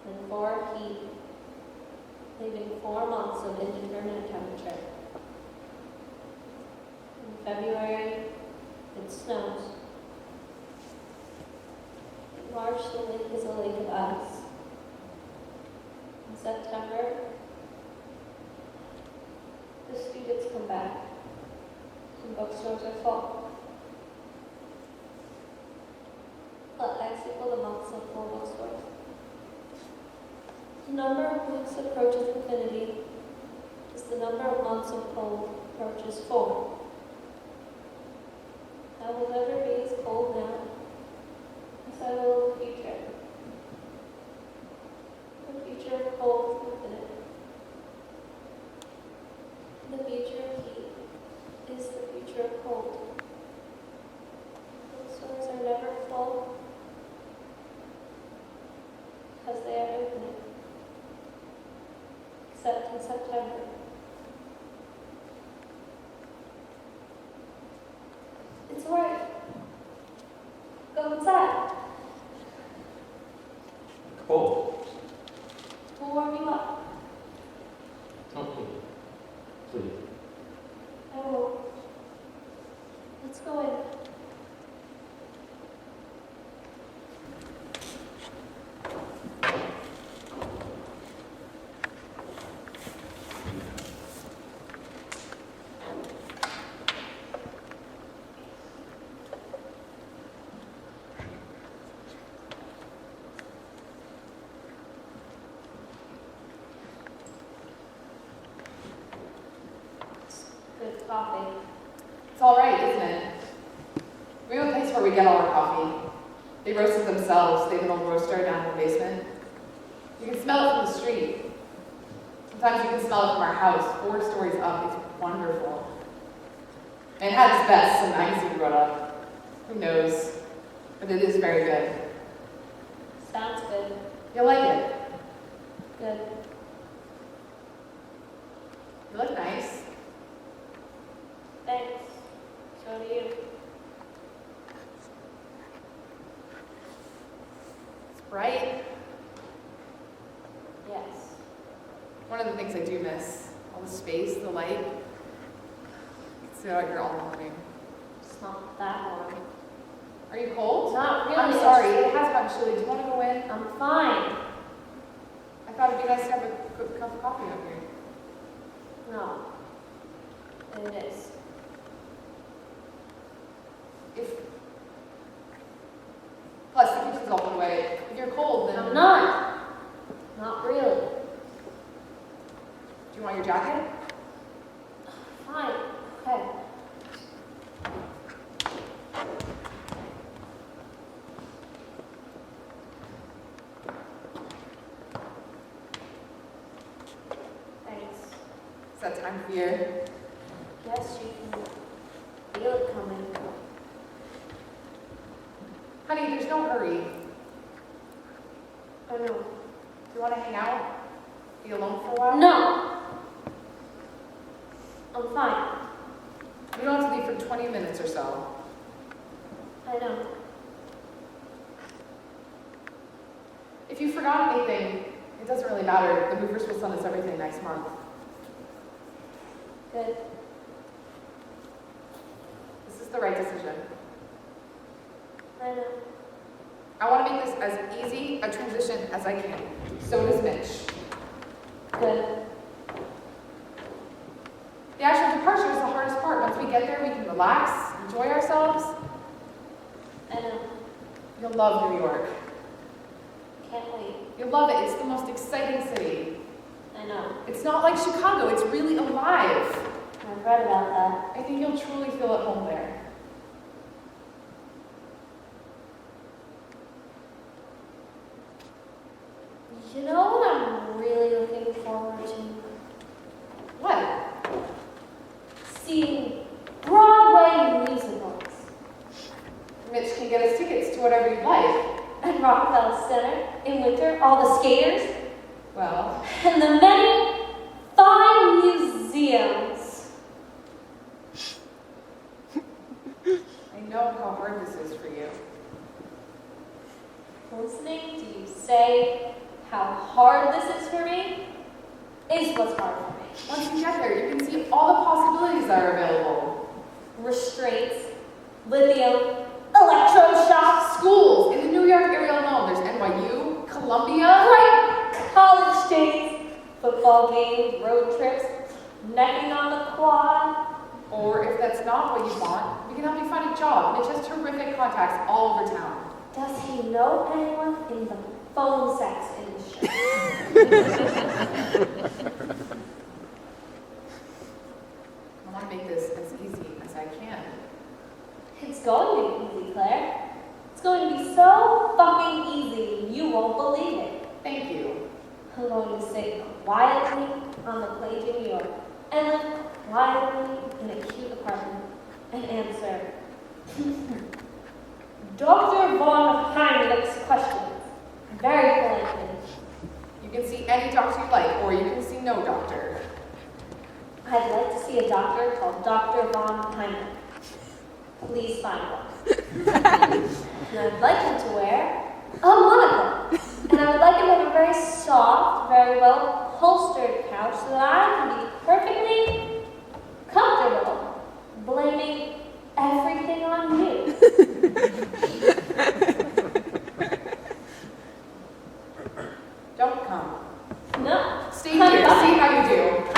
and 4 of heat, leaving 4 months of indeterminate temperature. In February, it snows. In March, the lake is a lake of ice. In September, the students come back, and bookstores are full. Let x equal the months of 4 months worth. The number of moose approaches infinity, as the number of months of cold approaches 4. I will never be as cold now as I will in the future. The future of cold is infinite. The future of heat is the future of cold. Those stores are never full because they are infinite, except in September. It's alright. Go inside. Cold. We'll warm you up. Don't please. Please. I will. Let's go in. Good coffee. It's all right, isn't it? We have a place where we get all our coffee. They roast it themselves. They have an old roaster down in the basement. You can smell it from the street. Sometimes you can smell it from our house, 4 stories up. It's wonderful. And it had its best some magazine wrote up. Who knows? But it is very good. Sounds good. You'll like it. Good. You look nice. Thanks. So do you. It's bright. Yes. One of the things I do miss. All the space, the light. You can sit out here all morning. It's not that warm. Are you cold? Not really. I'm sorry, it has gotten chilly. Do you want to go in? I'm fine. I thought it'd be nice to have a quick cup of coffee up here. No. It is. Plus, the kitchen's all put away. If you're cold, then... I'm not. Not really. Do you want your jacket? Fine. Okay. Thanks. It's that time of year. Yes, you can feel it coming. Honey, there's no hurry. I know. Do you want to hang out? Be alone for a while? No. I'm fine. You don't have to leave for 20 minutes or so. I know. If you forgot anything, it doesn't really matter. The movers will send us everything next month. Good. This is the right decision. I know. I want to make this as easy a transition as I can. So does Mitch. Good. The actual departure is the hardest part. Once we get there, we can relax, enjoy ourselves. I know. You'll love New York. Can't wait. You'll love it. It's the most exciting city. I know. It's not like Chicago. It's really alive. I've read about that. I think you'll truly feel at home there. You know what I'm really looking forward to? What? Seeing Broadway musicals. Mitch can get us tickets to whatever you'd like. And Rockefeller Center in winter, all the skaters, Well, and the many fine museums. I know how hard this is for you. Listening to you say how hard this is for me is what's hard for me. Once you get there, you can see all the possibilities that are available. Restraints, lithium, electroshock, Schools in the New York area alone. There's NYU, Columbia. right, college days, football games, road trips, necking on the quad. Or if that's not what you want, we can help you find a job. Mitch has terrific contacts all over town. Does he know anyone in the phone sex industry? I want to make this as easy as I can. It's going to be easy, Claire. It's going to be so fucking easy, you won't believe it. Thank you. I'm going to sit quietly on the plane to New York and live quietly in a cute apartment and answer Dr. Von Heinrich's questions very politely. You can see any doctor you like, or you can see no doctor. I'd like to see a doctor called Dr. Von Heinrich. Please find one. And I'd like him to wear a monocle. And I would like him to have a very soft, very well upholstered couch so that I can be perfectly comfortable, blaming everything on you. Don't come. No. Stay I'm here, coming. see how you do. I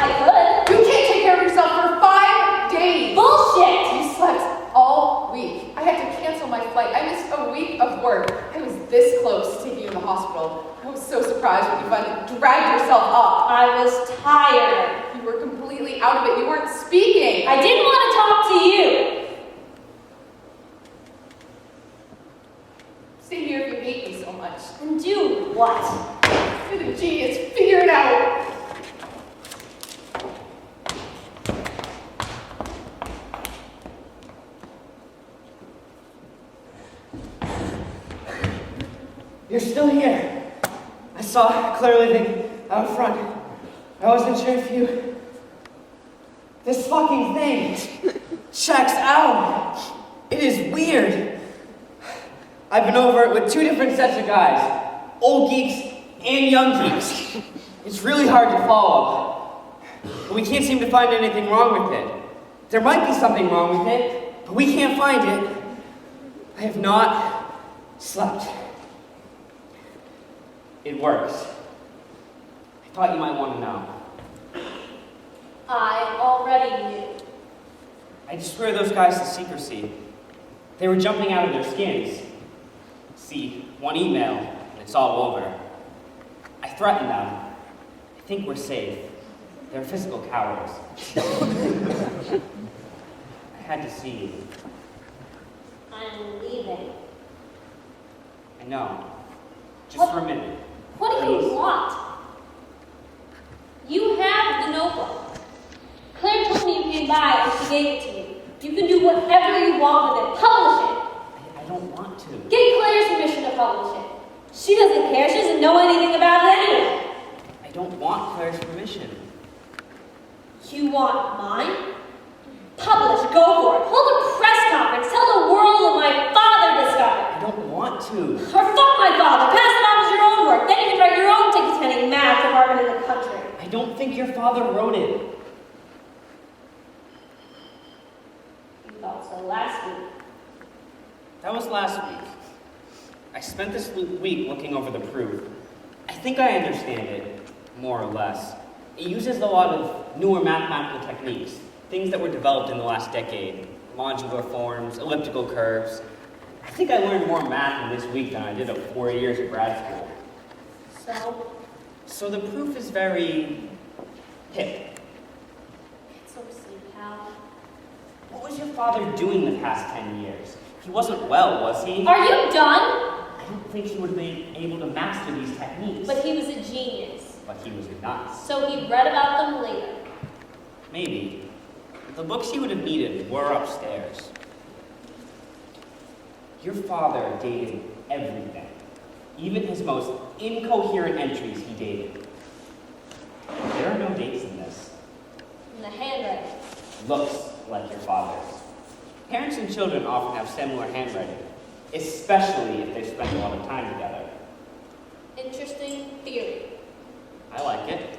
You can't take care of yourself for 5 days. could. Bullshit! You slept all week. I had to cancel my flight. I missed a week of work. I was this close to taking you to the hospital. I was so surprised when you finally dragged yourself up. I was tired. You were completely out of it. You weren't speaking. I didn't want to talk to you. Stay here if you hate me so much. And do what? You're the genius. Figure it out. You're still here. I saw Claire living out front. I wasn't sure if you... This fucking thing checks out. It is weird. I've been over it with 2 different sets of guys. Old geeks and young geeks. It's really hard to follow. But we can't seem to find anything wrong with it. There might be something wrong with it, but we can't find it. I have not slept. It works. I thought you might want to know. I already knew. I swear those guys to secrecy. They were jumping out of their skins. See, one email, and it's all over. I threatened them. I think we're safe. They're physical cowards. I had to see you. I'm leaving. I know. Just for a minute. What do you Please. want? You have the notebook. Claire told me you came by and she gave it to me. You can do whatever you want with it. Publish it. I don't want to. Get Claire's permission to publish it. She doesn't care. She doesn't know anything about it anyway. I don't want Claire's permission. You want mine? Publish. Go for it. Hold a press conference. Tell the world what my father discovered. I don't want to. Or fuck my father. Pass it off as your own work. Then you can write your own ticket-sending math department in the country. I don't think your father wrote it. You thought so last week. That was last week. I spent this week looking over the proof. I think I understand it, more or less. It uses a lot of newer mathematical techniques, things that were developed in the last decade. Modular forms, elliptical curves. I think I learned more math in this week than I did at 4 years of grad school. So the proof is very hip. It's so silly, pal. What was your father doing the past 10 years? He wasn't well, was he? Are you done? I don't think he would have been able to master these techniques. But he was a genius. But he was nuts. So he read about them later. Maybe. The books he would have needed were upstairs. Your father dated everything. Even his most incoherent entries he dated. There are no dates in this. And the handwriting. Looks like your father's. Parents and children often have similar handwriting, especially if they spend a lot of time together. Interesting theory. I like it.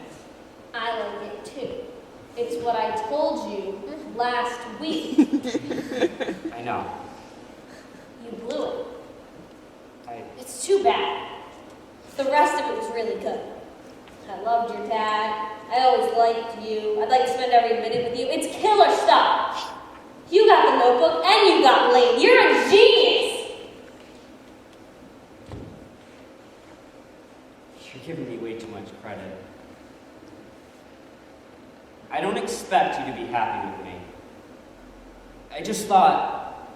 I like it too. It's what I told you last week. I know. You blew it. It's It's too bad. The rest of it was really good. I loved your dad. I always liked you. I'd like to spend every minute with you. It's killer stuff. You got the notebook and you got laid. You're a genius. You're giving me way too much much credit. I don't expect you to be happy with me. I just thought,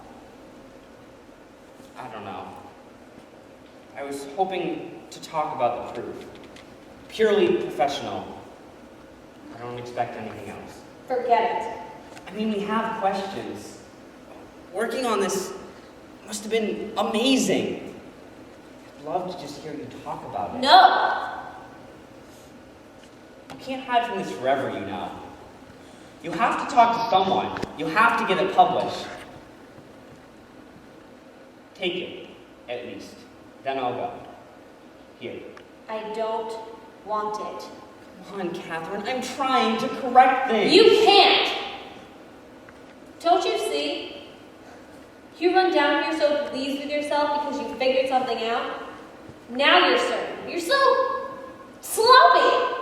I don't know. I was hoping to talk about the proof. Purely professional. I don't expect anything else. Forget it. I mean, we have questions. Working on this must have been amazing. I'd love to just hear you talk about it. No! You can't hide from this forever, you know. You have to talk to someone. You have to get it published. Take it, at least. Then I'll go. Here. I don't want it. Come on, Catherine. I'm trying to correct things. You can't! Don't you see? You run down here so pleased with yourself because you figured something out. Now you're certain. You're so sloppy.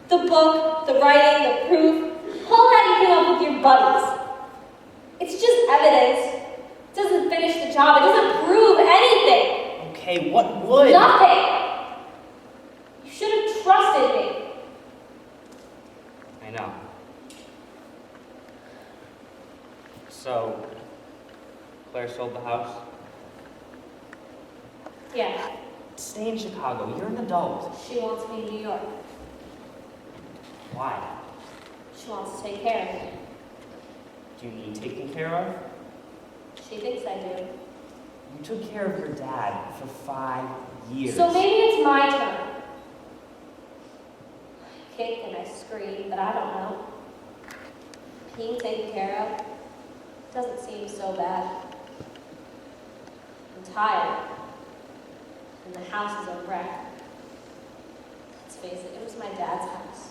The book, the writing, the proof, all that you came up with your buddies. It's just evidence. It doesn't finish the job. It doesn't prove anything. Okay, what would? Nothing. You should have trusted me. I know. So, Claire sold the house? Yeah, Stay in Chicago. You're an adult. she wants me in New York. Why? She wants to take care of me. Do you need taken care of? She thinks I do. You took care of your dad for 5 years. So maybe it's my turn. I kick and I scream, but I don't know. Being taken care of doesn't seem so bad. I'm tired. And the house is a wreck. Let's face it was my dad's house.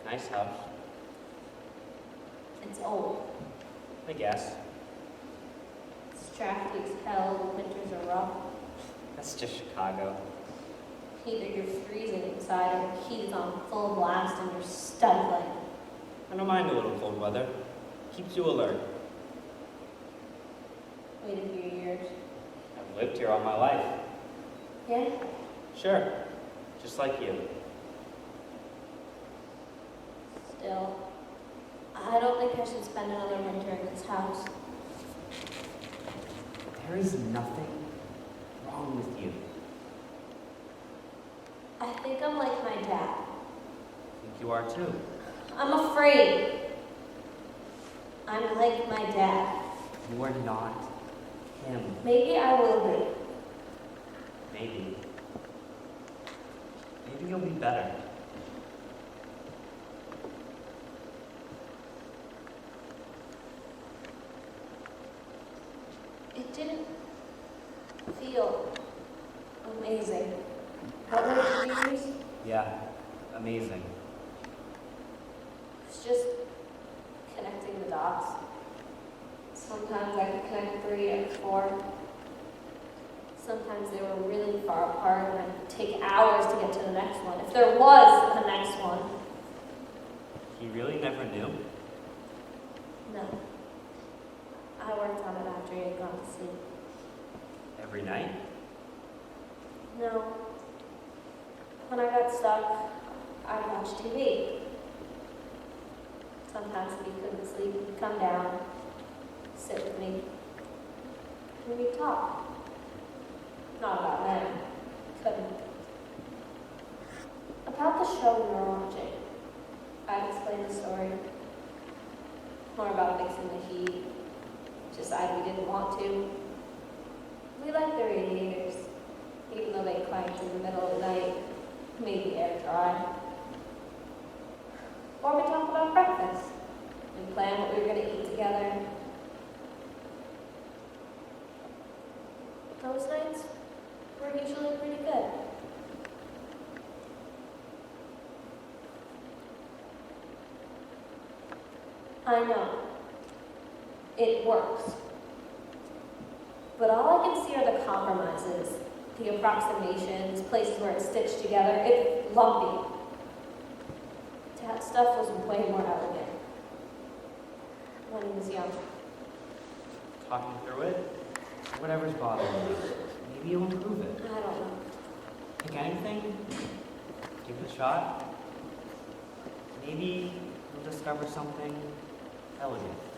Nice house, It's old. I guess. It's drafty as hell, winters are rough. That's just Chicago. Either you're freezing inside or the heat is on full blast and you're stifling. I don't mind a little cold weather. Keeps you alert. Wait a few years. I've lived here all my life. Yeah? Sure. Just like you. Still, I don't think I should spend another winter in this house. There is nothing wrong with you. I think I'm like my dad. I think you are too. I'm afraid. I'm like my dad. You are not him. Maybe I will be. Maybe. Maybe you'll be better. It didn't feel amazing. What were the 3 years? Yeah, amazing. It's just connecting the dots. Sometimes I could connect 3 and 4. Sometimes they were really far apart and it would take hours to get to the next one. If there was a next one. He really never knew. No. I worked on it after he had gone to sleep. Every night. No. When I got stuck, I'd watch TV. Sometimes if he couldn't sleep, he'd come down, sit with me, and we'd talk. Not about them. Couldn't. About the show we were watching. I'd explain the story. More about fixing the heat. Decide we didn't want to. We liked the radiators, even though they clanked in the middle of the night, made the air dry. Or we talked about breakfast and plan what we were going to eat together. Those nights were usually pretty good. I know. It works. But all I can see are the compromises, the approximations, places where it's stitched together. It's lumpy. That stuff was way more elegant when he was young. Talking through it. Whatever's bothering you. maybe you'll improve it. I don't know. Pick anything, give it a shot. Maybe you'll discover something elegant.